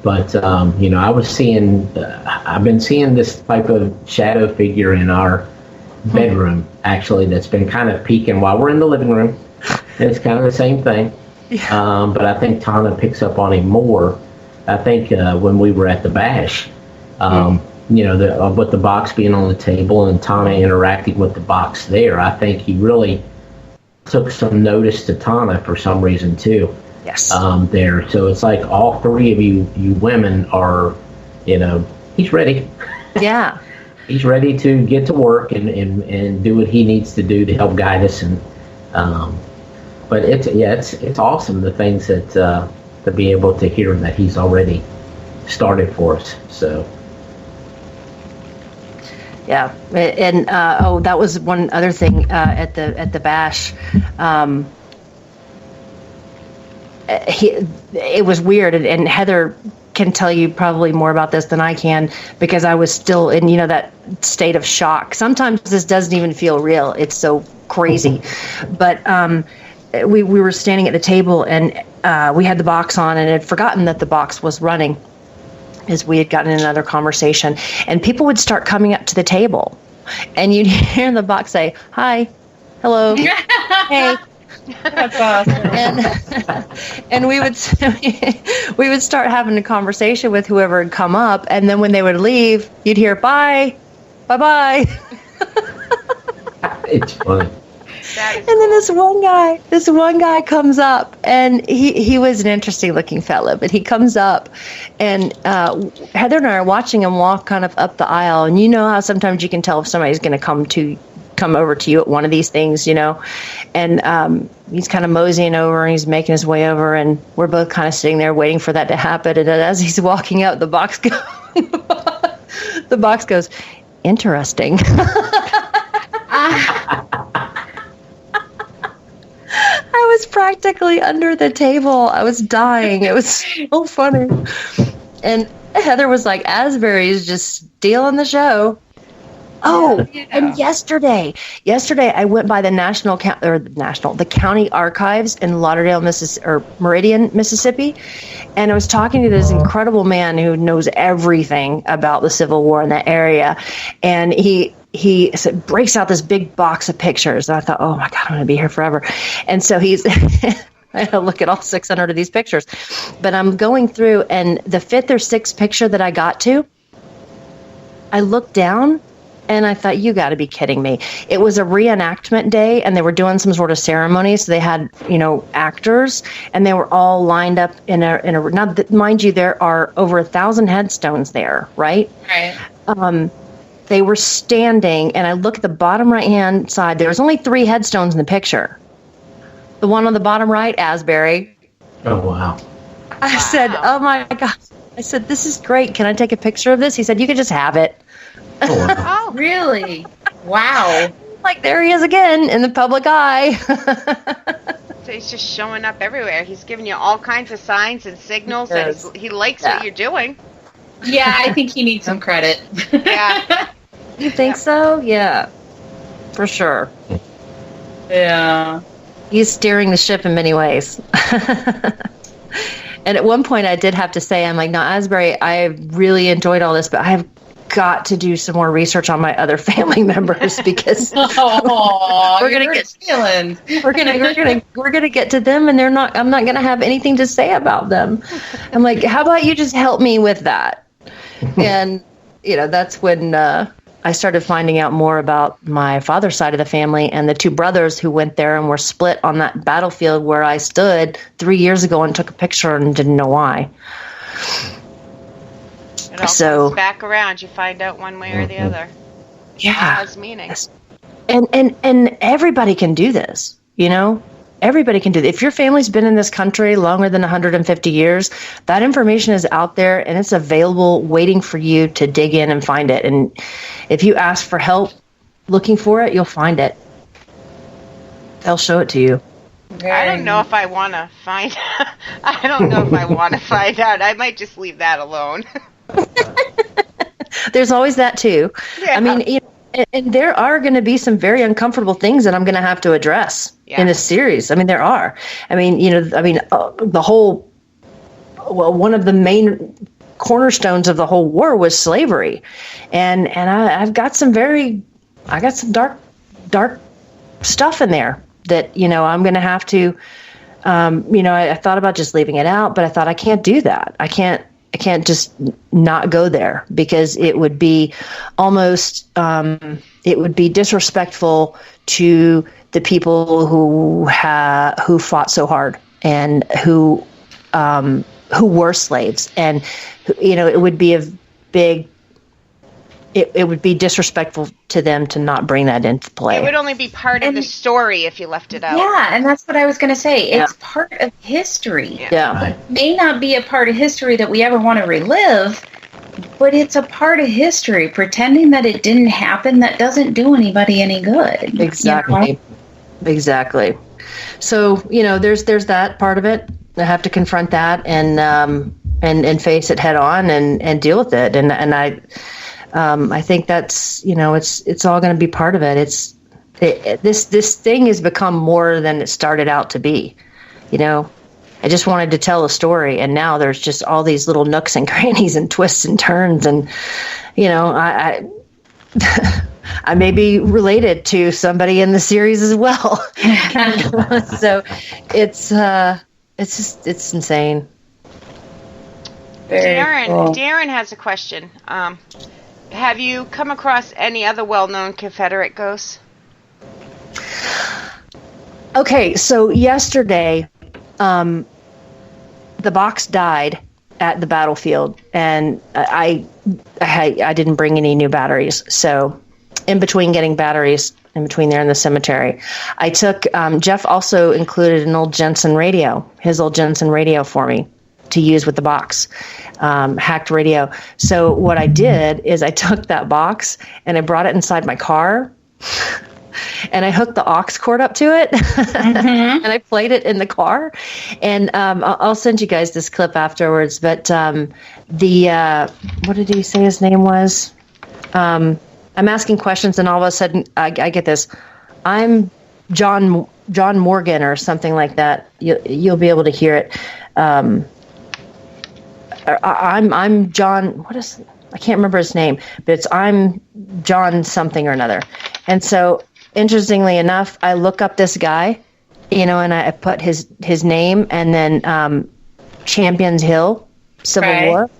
But, I was seeing, I've been seeing this type of shadow figure in our bedroom, actually, that's been kind of peeking while we're in the living room. And it's kind of the same thing. Yeah. But I think Tana picks up on him more. I think when we were at the bash, with the box being on the table and Tana interacting with the box there, I think he really took some notice to Tana for some reason, too. Yes. There. So it's like all three of you women are, he's ready. Yeah. He's ready to get to work and do what he needs to do to help guide us. And but it's awesome, the things that to be able to hear that he's already started for us. So. Yeah, and that was one other thing at the bash. It was weird, and Heather can tell you probably more about this than I can, because I was still in that state of shock. Sometimes this doesn't even feel real; it's so crazy. But we were standing at the table, and we had the box on, and had forgotten that the box was running, as we had gotten in another conversation, and people would start coming up to the table, and you'd hear the box say, "Hi, hello, hey." That's awesome. And we would start having a conversation with whoever had come up, and then when they would leave, you'd hear bye. It's funny. And then this one guy comes up, and he was an interesting looking fella, but he comes up, and Heather and I are watching him walk kind of up the aisle, and you know how sometimes you can tell if somebody's going to come over to you at one of these things, and he's kind of moseying over, and he's making his way over, and we're both kind of sitting there waiting for that to happen. And as he's walking out, the box goes, interesting. I was practically under the table. I was dying. It was so funny. And Heather was like, Asbury's just stealing the show. Oh, and yesterday I went by the county archives in Lauderdale, Meridian, Mississippi, and I was talking to this incredible man who knows everything about the Civil War in that area, and he breaks out this big box of pictures, and I thought, oh my God, I'm going to be here forever. And so he's I had to look at all 600 of these pictures, but I'm going through, and the 5th or 6th picture that I got to, I looked down, and I thought, you got to be kidding me. It was a reenactment day, and they were doing some sort of ceremony. So they had, actors, and they were all lined up in a. Now, mind you, there are over 1,000 headstones there, right? Right. They were standing, and I look at the bottom right-hand side. There was only 3 headstones in the picture. The one on the bottom right, Asbury. Oh, wow. I said, oh, my God. I said, this is great. Can I take a picture of this? He said, you can just have it. Oh, wow. Oh, really? Wow. Like, there he is again in the public eye. So he's just showing up everywhere. He's giving you all kinds of signs and signals that he likes what you're doing. Yeah, I think he needs some credit. Yeah. You think so? Yeah. For sure. Yeah. He's steering the ship in many ways. And at one point I did have to say, I'm like, no, Asbury, I really enjoyed all this, but I've got to do some more research on my other family members, because we're gonna get to them, and I'm not gonna have anything to say about them. I'm like, how about you just help me with that? And that's when I started finding out more about my father's side of the family, and the 2 brothers who went there and were split on that battlefield where I stood 3 years ago and took a picture and didn't know why. It all comes back around. You find out one way or the other. Yeah. It has meaning. And everybody can do this, Everybody can do this. If your family's been in this country longer than 150 years, that information is out there and it's available waiting for you to dig in and find it. And if you ask for help looking for it, you'll find it. They'll show it to you. I don't know if I want to find I don't know if I want to find out. I might just leave that alone. There's always that too. Yeah. I mean, and there are going to be some very uncomfortable things that I'm going to have to address in this series. I mean, there are. I mean, the whole, one of the main cornerstones of the whole war was slavery. And I've got some dark stuff in there that, I'm going to have to, I thought about just leaving it out, but I thought I can't do that. I can't just not go there because it would be almost, it would be disrespectful to the people who fought so hard and who were slaves. And, it would be it would be disrespectful to them to not bring that into play. It would only be part of the story if you left it out. Yeah, and that's what I was going to say. It's part of history. Yeah. It may not be a part of history that we ever want to relive, but it's a part of history. Pretending that it didn't happen, that doesn't do anybody any good. Exactly. Exactly. So, there's that part of it. I have to confront that and face it head on and deal with it. And I think that's, it's all going to be part of it. This thing has become more than it started out to be. I just wanted to tell a story, and now there's just all these little nooks and crannies and twists and turns, and I may be related to somebody in the series as well. So it's insane. Darren has a question. Have you come across any other well-known Confederate ghosts? Okay, so yesterday, the box died at the battlefield, and I didn't bring any new batteries. So, in between getting batteries, in between there in the cemetery, I took. Jeff also included an old Jensen radio, his old Jensen radio for me to use with the box, hacked radio. So what I did is I took that box and I brought it inside my car and I hooked the aux cord up to it and I played it in the car. And I'll send you guys this clip afterwards. But what did he say his name was? I'm asking questions and all of a sudden I get this. I'm John Morgan or something like that. You'll be able to hear it. I'm John. I can't remember his name, but I'm John something or another. And so, interestingly enough, I look up this guy, and I put his name and then Champions Hill, Civil War,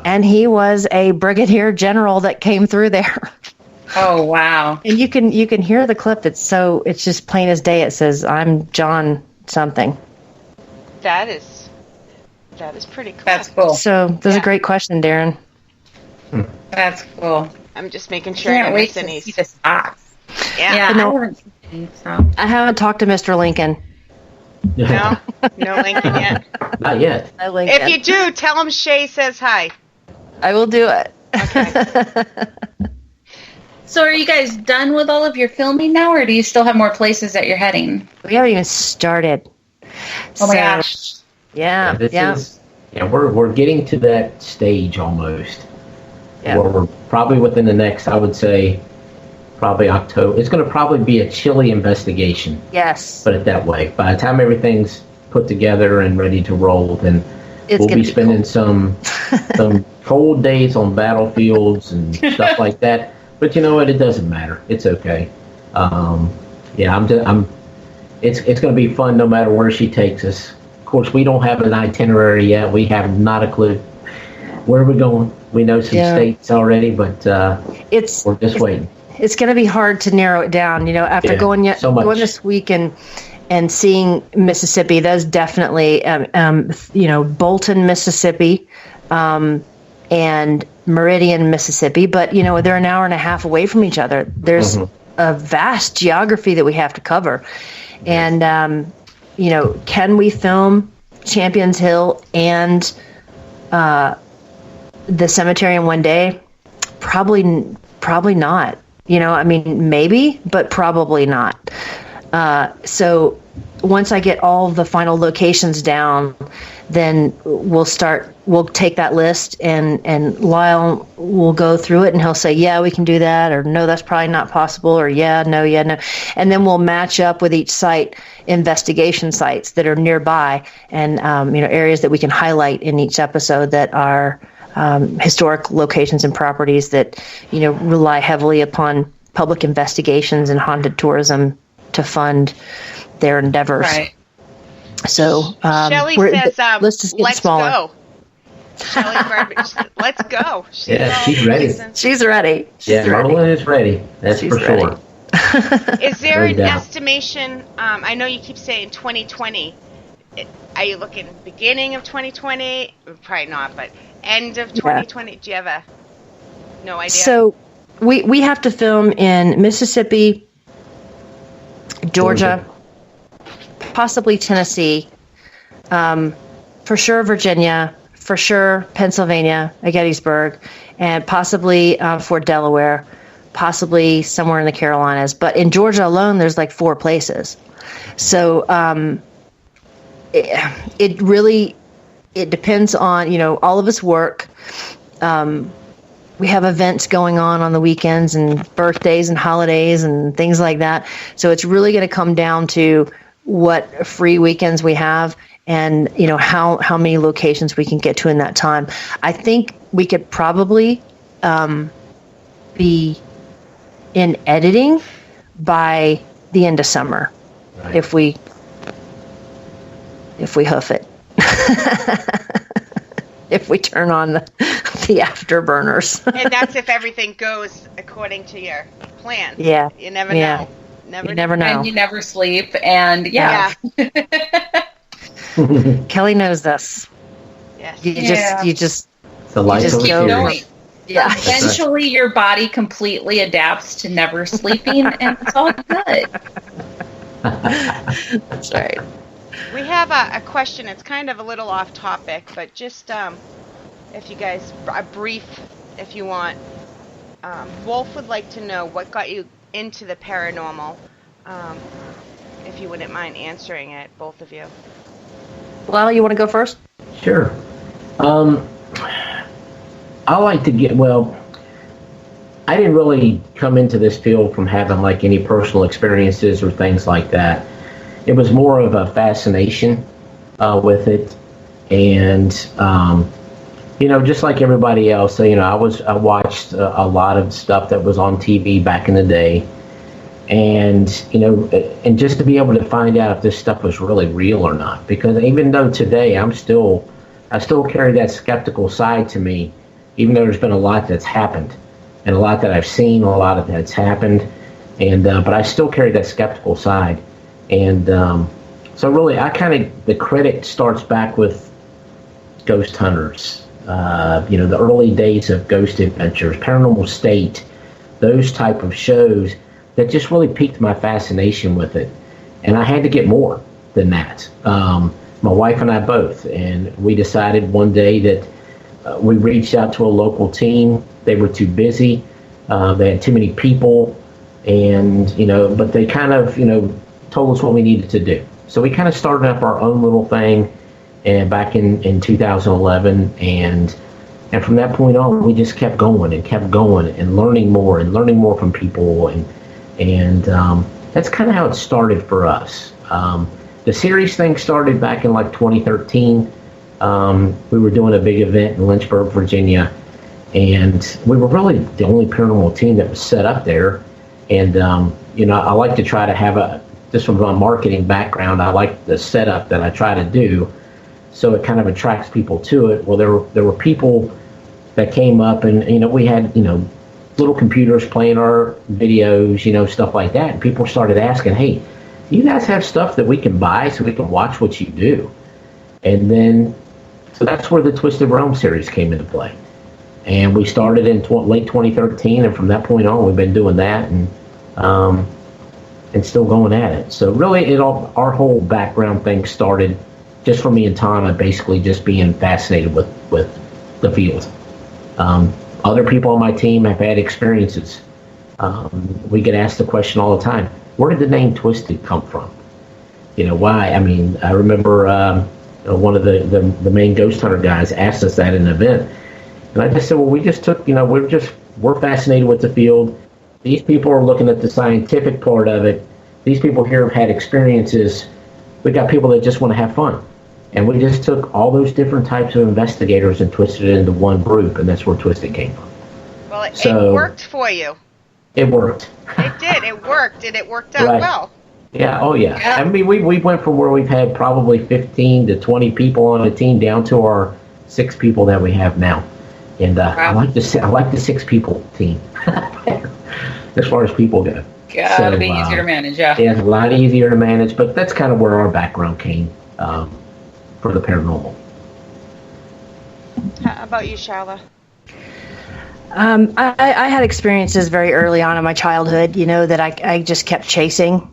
and he was a brigadier general that came through there. Oh wow! And you can hear the clip. It's just plain as day. It says I'm John something. That is pretty cool. That's cool. So that's a great question, Darren. That's cool. I'm just making sure I don't miss any. See this box. Yeah. I haven't talked to Mr. Lincoln. No Lincoln yet. Not yet. If you do, tell him Shay says hi. I will do it. Okay. So are you guys done with all of your filming now, or do you still have more places that you're heading? We haven't even started. Oh my gosh. Yeah. We're getting to that stage almost. Yeah. Where we're probably within the next, I would say, probably October. It's going to probably be a chilly investigation. Yes. Put it that way. By the time everything's put together and ready to roll, then we'll be spending some cold days on battlefields and stuff like that. But you know what? It doesn't matter. It's okay. It's going to be fun no matter where she takes us. Of course, we don't have an itinerary yet. We have not a clue where we're going. We know some states already, but we're just waiting. It's going to be hard to narrow it down. After going this week and seeing Mississippi, that's definitely Bolton, Mississippi, and Meridian, Mississippi. But they're an hour and a half away from each other. There's a vast geography that we have to cover. And, can we film Champions Hill and the cemetery in one day? Probably not. Maybe, but probably not. So once I get all the final locations down, then we'll take that list and Lyle will go through it and he'll say, yeah, we can do that, or no, that's probably not possible, or yeah, no. And then we'll match up with each site, investigation sites that are nearby, and, areas that we can highlight in each episode that are historic locations and properties that, rely heavily upon public investigations and haunted tourism to fund their endeavors. Right. So Shelley says, let's just get smaller. Go. Shelley Burbage, let's go. She's ready. She's ready. Marlon is ready. That's for sure. Is there an estimation? I know you keep saying 2020. Are you looking beginning of 2020? Probably not, but end of 2020. Yeah. Do you have no idea? So we have to film in Mississippi, Georgia. Possibly Tennessee, for sure Virginia, for sure Pennsylvania, Gettysburg, and possibly Fort Delaware, possibly somewhere in the Carolinas. But in Georgia alone, there's like 4 places. So it really depends on, all of us work. We have events going on the weekends and birthdays and holidays and things like that. So it's really going to come down to what free weekends we have and, how many locations we can get to in that time. I think we could probably be in editing by the end of summer, right, if we hoof it. If we turn on the afterburners. And that's if everything goes according to your plan. Yeah. You never know. You never know. And you never sleep. And yeah. Kelly knows this. Yes. You just the life keep going. Yeah. Eventually your body completely adapts to never sleeping and it's all good. That's right. We have a question. It's kind of a little off topic, but just if you guys, a brief, if you want. Wolf would like to know what got you into the paranormal, if you wouldn't mind answering it, both of you. Well, you want to go first? Sure. I like to I didn't really come into this field from having like any personal experiences or things like that. It was more of a fascination with it, and just like everybody else, I watched a lot of stuff that was on TV back in the day, and just to be able to find out if this stuff was really real or not. Because even though today I still carry that skeptical side to me, even though there's been a lot that's happened, and a lot that I've seen, a lot of that's happened, and but I still carry that skeptical side. And so really, the credit starts back with Ghost Hunters, the early days of Ghost Adventures, Paranormal State, those type of shows that just really piqued my fascination with it. And I had to get more than that. My wife and I both, and we decided one day that we reached out to a local team. They were too busy. They had too many people, and but they kind of told us what we needed to do. So we kind of started up our own little thing, and back in 2011, and from that point on, we just kept going and learning more from people, and that's kind of how it started for us. The series thing started back in like 2013. We were doing a big event in Lynchburg, Virginia, and we were really the only paranormal team that was set up there. And I like to try to have this was my marketing background. I like the setup that I try to do, so it kind of attracts people to it. Well, there were people that came up, and we had little computers playing our videos, stuff like that. And people started asking, "Hey, do you guys have stuff that we can buy so we can watch what you do?" And then, so that's where the Twisted Realm series came into play. And we started in late 2013, and from that point on, we've been doing that. And and still going at it. So really, our whole background thing started just from me and Tom, and basically just being fascinated with the field. Other people on my team have had experiences. We get asked the question all the time: where did the name Twisted come from? Why? I mean, I remember one of the main ghost hunter guys asked us that in an event, and I just said, well, we just took, we're fascinated with the field. These people are looking at the scientific part of it. These people here have had experiences. We got people that just want to have fun. And we just took all those different types of investigators and twisted it into one group, and that's where Twisted came from. Well, it worked for you. It worked. It did. It worked, and it worked out well. Yeah, oh yeah. I mean, we went from where we've had probably 15 to 20 people on a team down to our 6 people that we have now. And I like the 6 people team as far as people go. Gotta be easier to manage, yeah. Yeah, it's a lot easier to manage, but that's kind of where our background came for the paranormal. How about you, Sharla? I had experiences very early on in my childhood, that I just kept chasing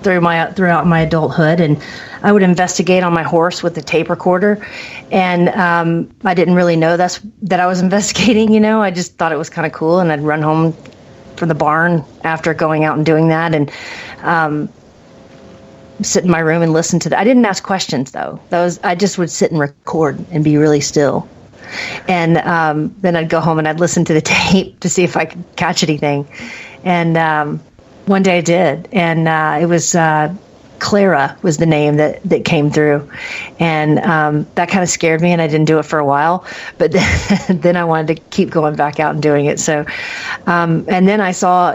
throughout my adulthood, and I would investigate on my horse with the tape recorder, and I didn't really know that I was investigating. I just thought it was kind of cool, and I'd run home from the barn after going out and doing that, and sit in my room and listen to that. I didn't ask questions though. I just would sit and record and be really still. And then I'd go home and I'd listen to the tape to see if I could catch anything. And one day I did. And it was Clara was the name that came through. And that kind of scared me, and I didn't do it for a while. But then I wanted to keep going back out and doing it. So, and then I saw,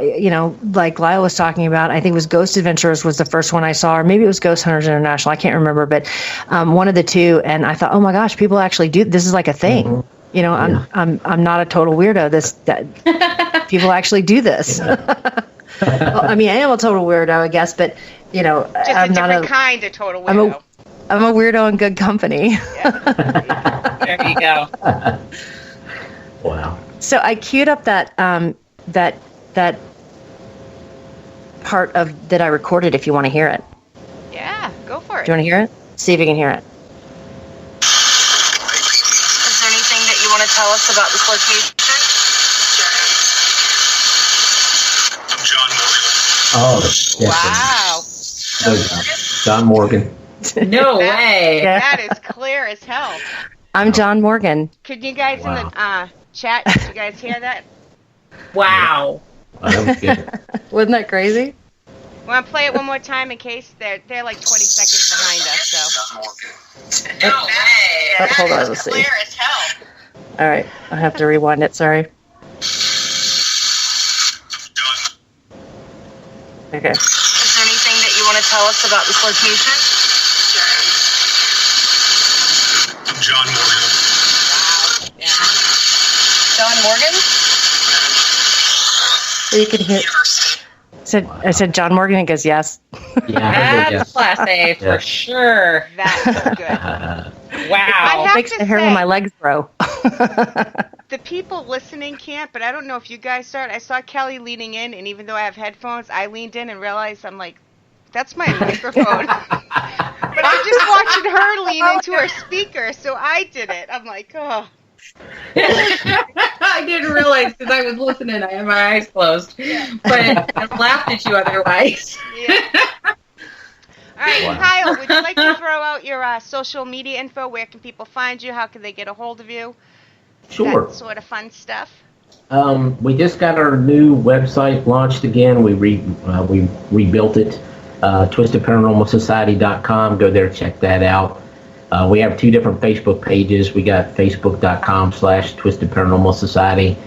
like Lyle was talking about, I think it was Ghost Adventurers was the first one I saw, or maybe it was Ghost Hunters International. I can't remember, but one of the two. And I thought, oh my gosh, people actually do this. Is like a thing. Mm-hmm. I'm not a total weirdo. That people actually do this. Well, I mean, I am a total weirdo, I guess, but just I'm a not different kind of total weirdo. I'm a weirdo in good company. Yeah. There you go. Wow. So I queued up that part of that I recorded. If you want to hear it. Yeah, go for it. Do you want to hear it? See if you can hear it. Is there anything that you want to tell us about this location? Oh, wow. John Morgan. No way. That is clear as hell. I'm John Morgan. Could you guys in the chat, did you guys hear that? Wow. Wasn't that crazy? Want to play it one more time in case they're like 20 seconds behind us, so. No way. Hold on, let's see. Clear as hell. All right, I have to rewind it, sorry. Okay. Is there anything that you want to tell us about this location? John Morgan. Wow. Yeah. John Morgan? So you could hear. I said John Morgan, and goes yes. Yeah, that's Class A for sure. That's good. Wow. Makes the hair on my legs grow. The people listening can't, but I don't know if you guys saw it. I saw Kelly leaning in, and even though I have headphones, I leaned in and realized, I'm like, that's my microphone. But I'm just watching her lean into her speaker, so I did it. I'm like, oh. I didn't realize because I was listening. I had my eyes closed, but I laughed at you otherwise. Yeah. All right, Kyle, would you like to throw out your social media info? Where can people find you? How can they get a hold of you? Sure. That sort of fun stuff. We just got our new website launched again. We rebuilt it. TwistedParanormalSociety.com. Go there, check that out. We have 2 different Facebook pages. We got Facebook.com/Twisted Paranormal Society,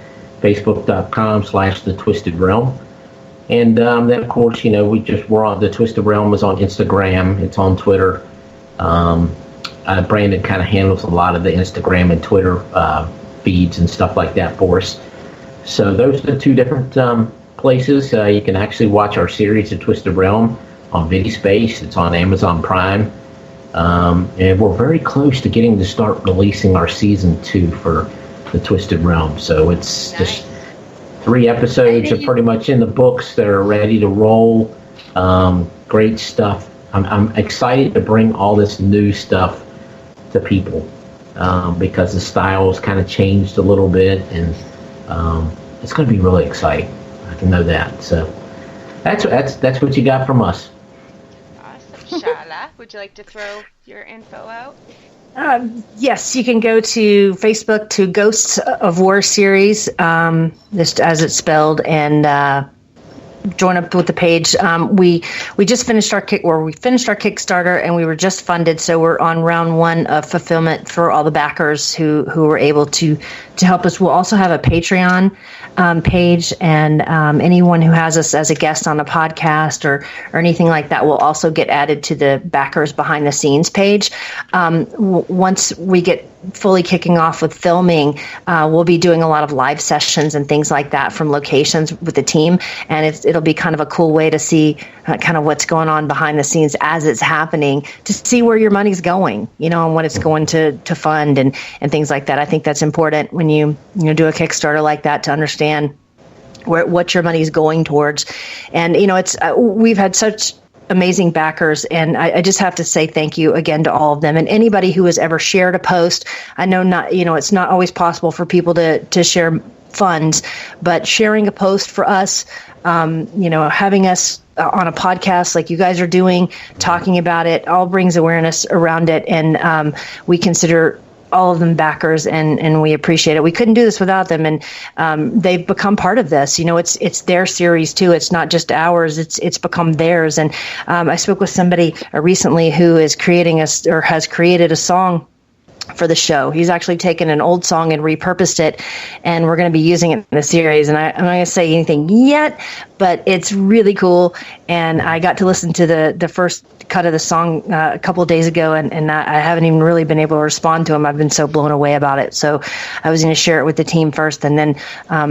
Facebook.com/The Twisted Realm. And then, of course, we're on the Twisted Realm is on Instagram. It's on Twitter. Brandon kind of handles a lot of the Instagram and Twitter feeds and stuff like that for us. So those are the 2 different places. You can actually watch our series, The Twisted Realm, on Vidi.Space. It's on Amazon Prime. And we're very close to getting to start releasing our season 2 for The Twisted Realm. So it's just 3 episodes are pretty much in the books. They're ready to roll. Great stuff. I'm excited to bring all this new stuff to people because the style's kind of changed a little bit, and it's going to be really exciting. I can know that. So that's what you got from us. Awesome. Sharla, would you like to throw your info out? Yes, you can go to Facebook to Ghosts of War series, just as it's spelled, and join up with the page. We just finished our Kickstarter, and we were just funded, so we're on round 1 of fulfillment for all the backers who were able to help us. We'll also have a Patreon page, and anyone who has us as a guest on a podcast or anything like that will also get added to the backers behind the scenes page. Once we get fully kicking off with filming, we'll be doing a lot of live sessions and things like that from locations with the team, and it'll be kind of a cool way to see kind of what's going on behind the scenes as it's happening, to see where your money's going, and what it's going to fund and things like that. I think that's important when you do a Kickstarter like that, to understand what your money's going towards. And it's we've had such amazing backers, and I just have to say thank you again to all of them, and anybody who has ever shared a post. I know it's not always possible for people to share funds, but sharing a post for us, having us on a podcast like you guys are doing, talking about it, all brings awareness around it, and we consider all of them backers, and we appreciate it. We couldn't do this without them, and they've become part of this. It's their series too. It's not just ours. It's become theirs. And I spoke with somebody recently who is has created a song for the show. He's actually taken an old song and repurposed it, and we're going to be using it in the series. And I'm not going to say anything yet, but it's really cool. And I got to listen to the first cut of the song a couple of days ago, and I haven't even really been able to respond to him. I've been so blown away about it. So I was going to share it with the team first, and then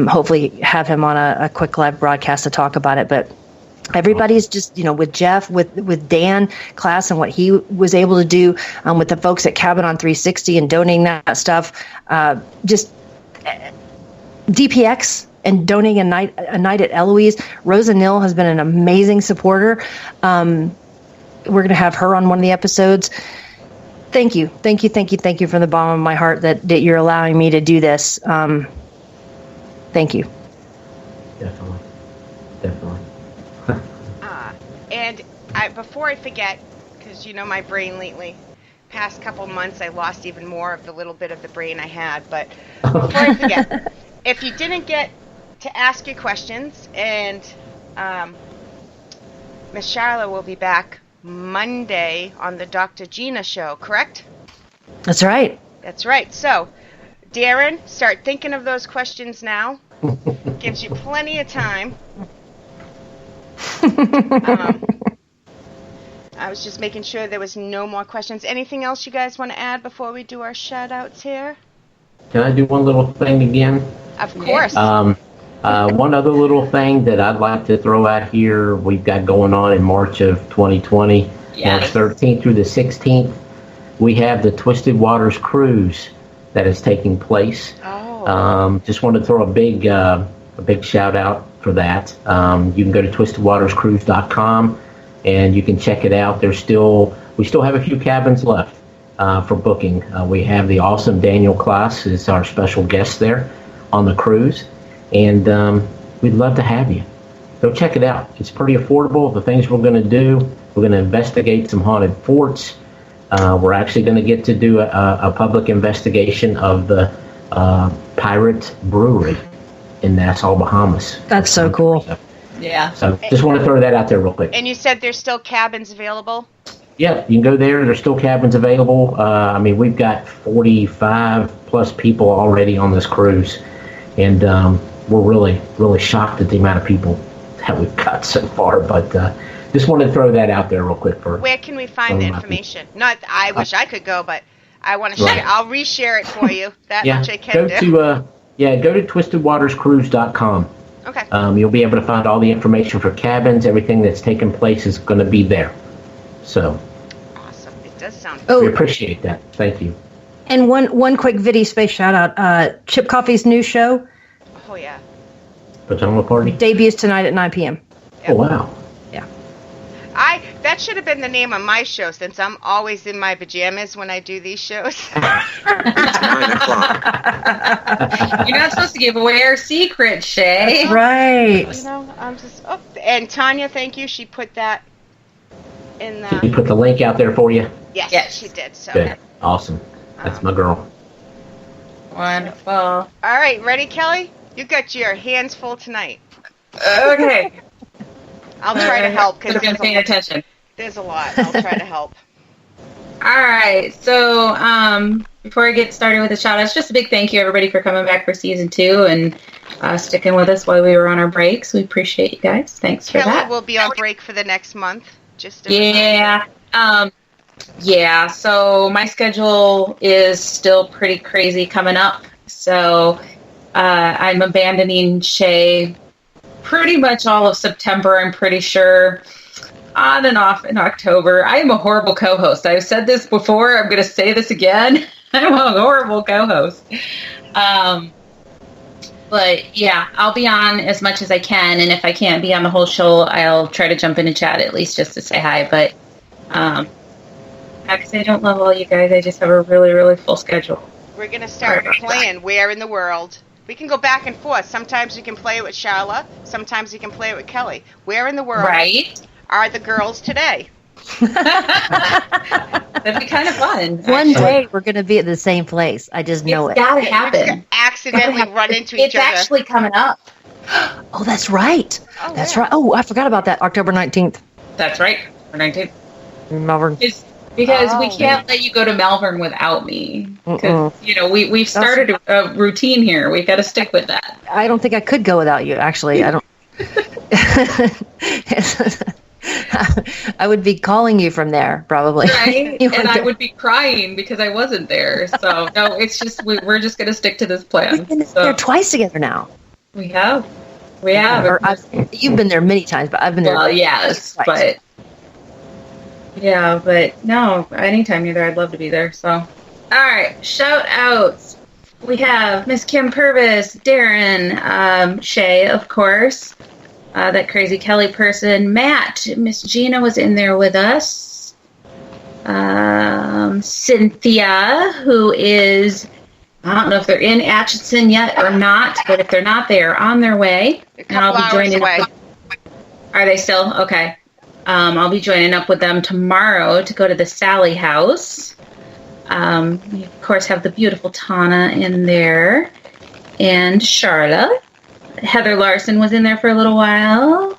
hopefully have him on a quick live broadcast to talk about it. But everybody's just, with Jeff, with Dan Class and what he was able to do with the folks at Cabin on 360 and donating that stuff, just DPX and donating a night at Eloise. Rosa Nill has been an amazing supporter. We're going to have her on one of the episodes. Thank you from the bottom of my heart that you're allowing me to do this. Thank you. Definitely. And before I forget, because my brain lately, past couple months, I lost even more of the little bit of the brain I had. But before I forget, if you didn't get to ask your questions, and Miss Sharla will be back Monday on the Dr. Gina show, correct? That's right. So, Darren, start thinking of those questions now. Gives you plenty of time. I was just making sure there was no more questions. Anything else you guys want to add before we do our shout-outs here? Can I do one little thing again? Of course. One other little thing that I'd like to throw out here, we've got going on in March of 2020, March 13th through the 16th, we have the Twisted Waters Cruise that is taking place. Just want to throw a big shout-out for that. You can go to twistedwaterscruise.com and you can check it out. We still have a few cabins left for booking. We have the awesome Daniel Klaas is our special guest there on the cruise, and we'd love to have you. So check it out. It's pretty affordable. The things we're going to do, we're going to investigate some haunted forts. We're actually going to get to do a public investigation of the Pirate Brewery in Nassau, Bahamas. That's so cool. Yeah. So just want to throw that out there real quick. And you said there's still cabins available? Yeah, you can go there. There's still cabins available. We've got 45 plus people already on this cruise, and we're really, really shocked at the amount of people that we've got so far. But just wanted to throw that out there real quick. Where can we find the information? Not, I wish I could go, but I want to share. I'll reshare it for you. That much I can do. Go to twistedwaterscruise.com. Okay. You'll be able to find all the information for cabins. Everything that's taking place is going to be there. So. Awesome. It does sound. We appreciate that. Thank you. And one quick Vidi.Space shout out. Chip Coffee's new show. Oh yeah. Pajama party? Debuts tonight at 9 p.m. Oh, wow. Yeah. That should have been the name of my show, since I'm always in my pajamas when I do these shows. It's 9 o'clock. You're not supposed to give away our secret, Shay. That's right. You know, I'm just. Oh, and Tanya, thank you. She put that in the. Did you put the link out there for you? Yes, she did. So. Good. Awesome. That's my girl. Wonderful. All right, ready, Kelly? You got your hands full tonight. Okay. I'll try to help because I'm paying attention. There's a lot. I'll try to help. All right. So before I get started with the shout-outs, just a big thank you, everybody, for coming back for season 2 and sticking with us while we were on our breaks. We appreciate you guys. Thanks for that. Kelly will be on break for the next month. Yeah. Yeah. So my schedule is still pretty crazy coming up. So I'm abandoning Shay pretty much all of September, I'm pretty sure. On and off in October. I am a horrible co-host. I've said this before. I'm going to say this again. I'm a horrible co-host. But yeah, I'll be on as much as I can. And if I can't be on the whole show, I'll try to jump in and chat at least just to say hi. But because I don't love all you guys, I just have a really, really full schedule. We're going to start playing Where in the World. We can go back and forth. Sometimes you can play it with Sharla. Sometimes you can play it with Kelly. Where in the world are the girls today? That'd be kind of fun. One day we're going to be at the same place. I just know it's gotta happen. We're gonna accidentally run into each other. It's actually coming up. Oh, that's right. That's right. Oh, I forgot about that. October 19th. That's right. October 19th. Melbourne. Because we can't let you go to Malvern without me. Because, we've started a routine here. We've got to stick with that. I don't think I could go without you, actually. I don't. I would be calling you from there, probably. Right? And I would be crying because I wasn't there. So, no, it's just, we're just going to stick to this plan. We've been there twice together now. We have. We have. You've been there many times, but I've been there. Well, yes, twice. But... Yeah, but no, anytime you're there, I'd love to be there. So, all right, shout outs. We have Miss Kim Purvis, Darren, Shay, of course, that crazy Kelly person, Matt, Miss Gina was in there with us, Cynthia, who is, I don't know if they're in Atchison yet or not, but if they're not, they are on their way. And I'll be joining away. Are they still? Okay. I'll be joining up with them tomorrow to go to the Sally house. We, of course, have the beautiful Tana in there. And Sharla. Heather Larson was in there for a little while.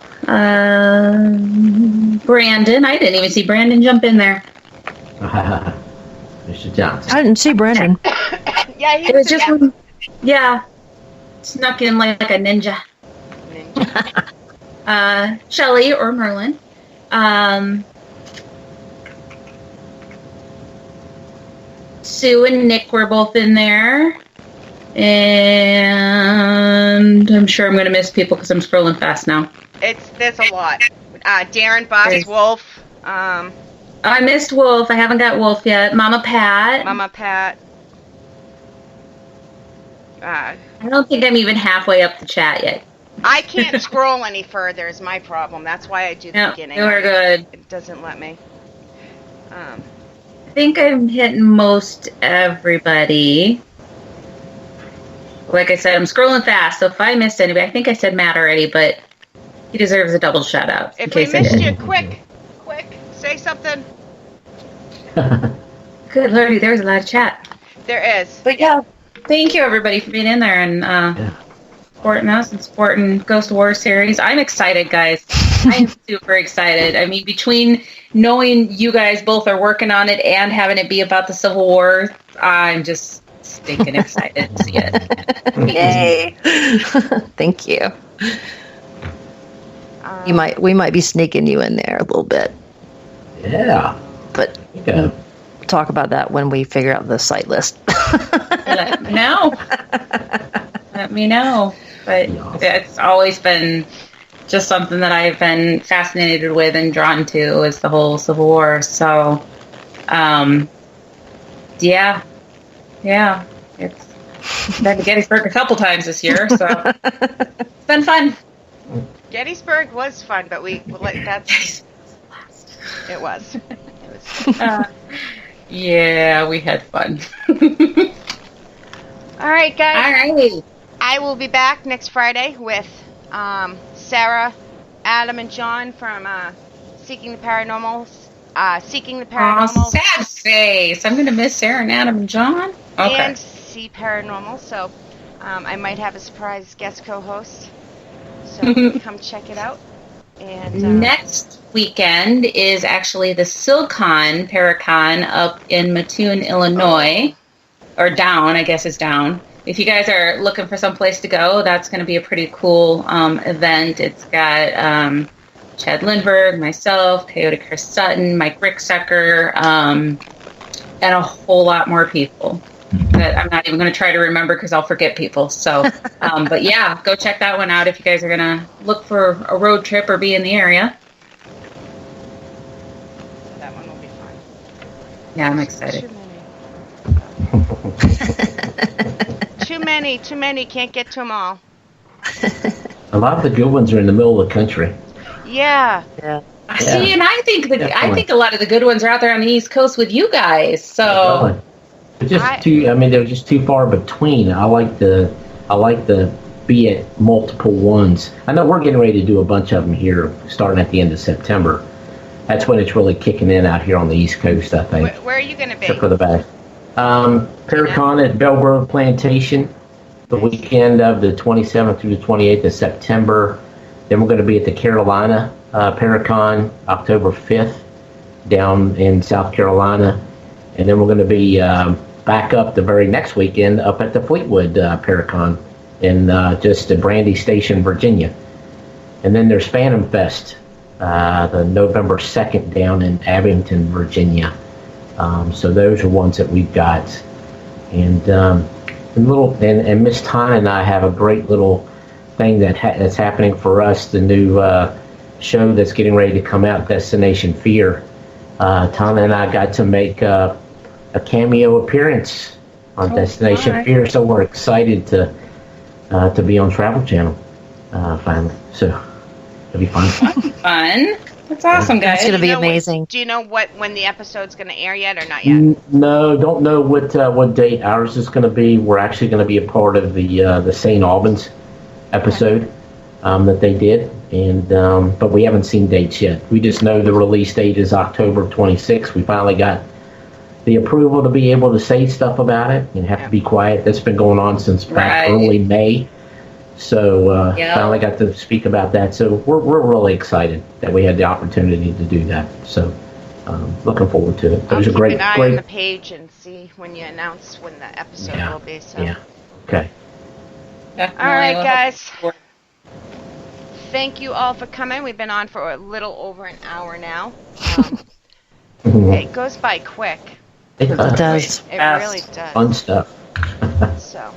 Brandon. I didn't even see Brandon jump in there. Mr. Johnson. I didn't see Brandon. Yeah, it was just snuck in like a ninja. Shelley or Merlin. Sue and Nick were both in there, and I'm sure I'm going to miss people because I'm scrolling fast now. There's a lot. Darren, Boss, Wolf. I missed Wolf. I haven't got Wolf yet. Mama Pat. I don't think I'm even halfway up the chat yet. I can't scroll any further is my problem. That's why I do the beginning. We're good. It doesn't let me. I think I'm hitting most everybody. Like I said, I'm scrolling fast, so if I missed anybody, I think I said Matt already, but he deserves a double shout out. If we missed you, quick, say something. Good lordy, there's a lot of chat. There is. But yeah, thank you everybody for being in there and supporting us and supporting Ghost War series. I'm excited, guys. I am super excited. I mean, between knowing you guys both are working on it and having it be about the Civil War, I'm just stinking excited to see it. Yay! Thank you. We might be sneaking you in there a little bit. Yeah. But we'll talk about that when we figure out the site list. Let me know. But it's always been just something that I've been fascinated with and drawn to is the whole Civil War. So, yeah. It's been to Gettysburg a couple times this year, so it's been fun. Gettysburg was fun, but that's it was. Yeah, we had fun. All right, guys. All right. I will be back next Friday with Sarah, Adam, and John from Seeking the Paranormal. Sad face. I'm going to miss Sarah and Adam and John. Okay. And See Paranormal. So I might have a surprise guest co-host. So come check it out. And next weekend is actually the SilCon Paracon up in Mattoon, Illinois. Or down, I guess it's down. If you guys are looking for some place to go, that's going to be a pretty cool event. It's got Chad Lindbergh, myself, Coyote Chris Sutton, Mike Ricksecker, and a whole lot more people that I'm not even going to try to remember because I'll forget people. So, but yeah, go check that one out if you guys are going to look for a road trip or be in the area. that one will be fun. Yeah, I'm excited. Too many. Can't get to them all. A lot of the good ones are in the middle of the country. Yeah. See, and I think a lot of the good ones are out there on the East Coast with you guys. So, but they're just too far between. I like the be at multiple ones. I know we're getting ready to do a bunch of them here, starting at the end of September. That's when it's really kicking in out here on the East Coast, I think. Where are you going to be? Except for the back. Paracon at Bell Grove Plantation, the weekend of the 27th through the 28th of September. Then we're going to be at the Carolina Paracon, October 5th, down in South Carolina. And then we're going to be back up the very next weekend up at the Fleetwood Paracon in just Brandy Station, Virginia. And then there's Phantom Fest, the November 2nd down in Abington, Virginia. So those are ones that we've got. And Miss Tyne and I have a great little thing that's happening for us, the new show that's getting ready to come out, Destination Fear. Tana and I got to make a cameo appearance on Destination Fear, so we're excited to be on Travel Channel finally. So it'll be fun. Fun. That's awesome, guys. It's going to be amazing. Do you know when the episode's going to air yet or not yet? No, don't know what date ours is going to be. We're actually going to be a part of the St. Albans episode that they did, and but we haven't seen dates yet. We just know the release date is October 26th. We finally got the approval to be able to say stuff about it and have to be quiet. That's been going on since back early May. So finally got to speak about that. So we're really excited that we had the opportunity to do that. So looking forward to it. I'll keep an eye on the page and see when you announce when the episode will be. So. Yeah. Okay. Definitely. All right, guys. Thank you all for coming. We've been on for a little over an hour now. It goes by quick. It does. It really does. Fun stuff. So.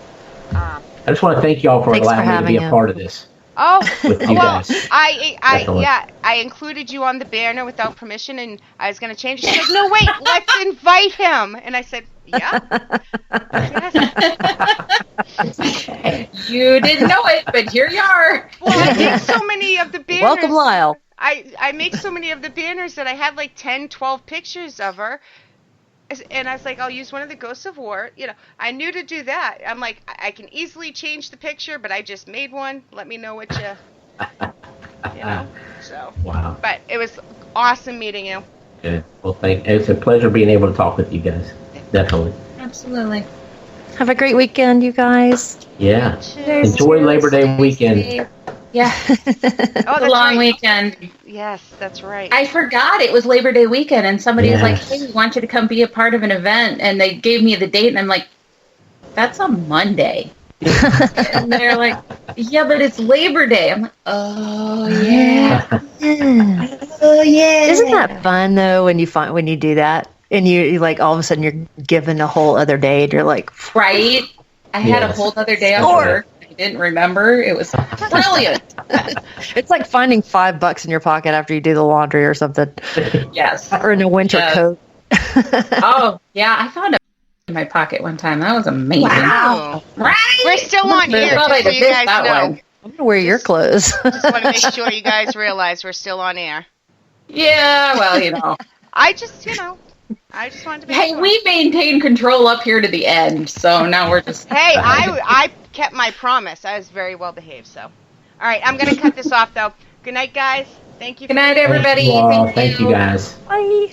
I just want to thank y'all for allowing me to be a part of this. Oh, with you guys. I included you on the banner without permission, and I was going to change it. She said, "No, wait, let's invite him." And I said, "Yeah." You didn't know it, but here you are. Well, I make so many of the banners. Welcome, Lyle. I make so many of the banners that I had like 10, 12 pictures of her. And I was like, I'll use one of the Ghosts of War. You know, I knew to do that. I'm like, I can easily change the picture, but I just made one. Let me know what you know. So. Wow. But it was awesome meeting you. Yeah. Well, it's a pleasure being able to talk with you guys. Definitely. Absolutely. Have a great weekend, you guys. Yeah. Enjoy Labor Day weekend. Yeah. The long weekend. Yes, that's right. I forgot it was Labor Day weekend, and somebody was like, "Hey, we want you to come be a part of an event," and they gave me the date, and I'm like, "That's a Monday." And they're like, "Yeah, but it's Labor Day." I'm like, "Oh yeah, oh yeah." Isn't that fun though when you do that and you like all of a sudden you're given a whole other day and you're like, right? I had a whole other day off work. Didn't remember. It was brilliant. It's like finding $5 in your pocket after you do the laundry or something. Yes. Or in a winter coat. Oh, yeah. I found it in my pocket one time. That was amazing. Wow. Right? We're still on here, just so you guys know. I'm gonna wear your clothes. Just want to make sure you guys realize we're still on air. Yeah, well, you know. I just wanted to be Hey, we maintain control up here to the end, so now we're just... Hey, I kept my promise. I was very well behaved, so. All right, I'm going to cut this off, though. Good night, guys. Thank you. Good night, everybody. Thank you, guys. Bye.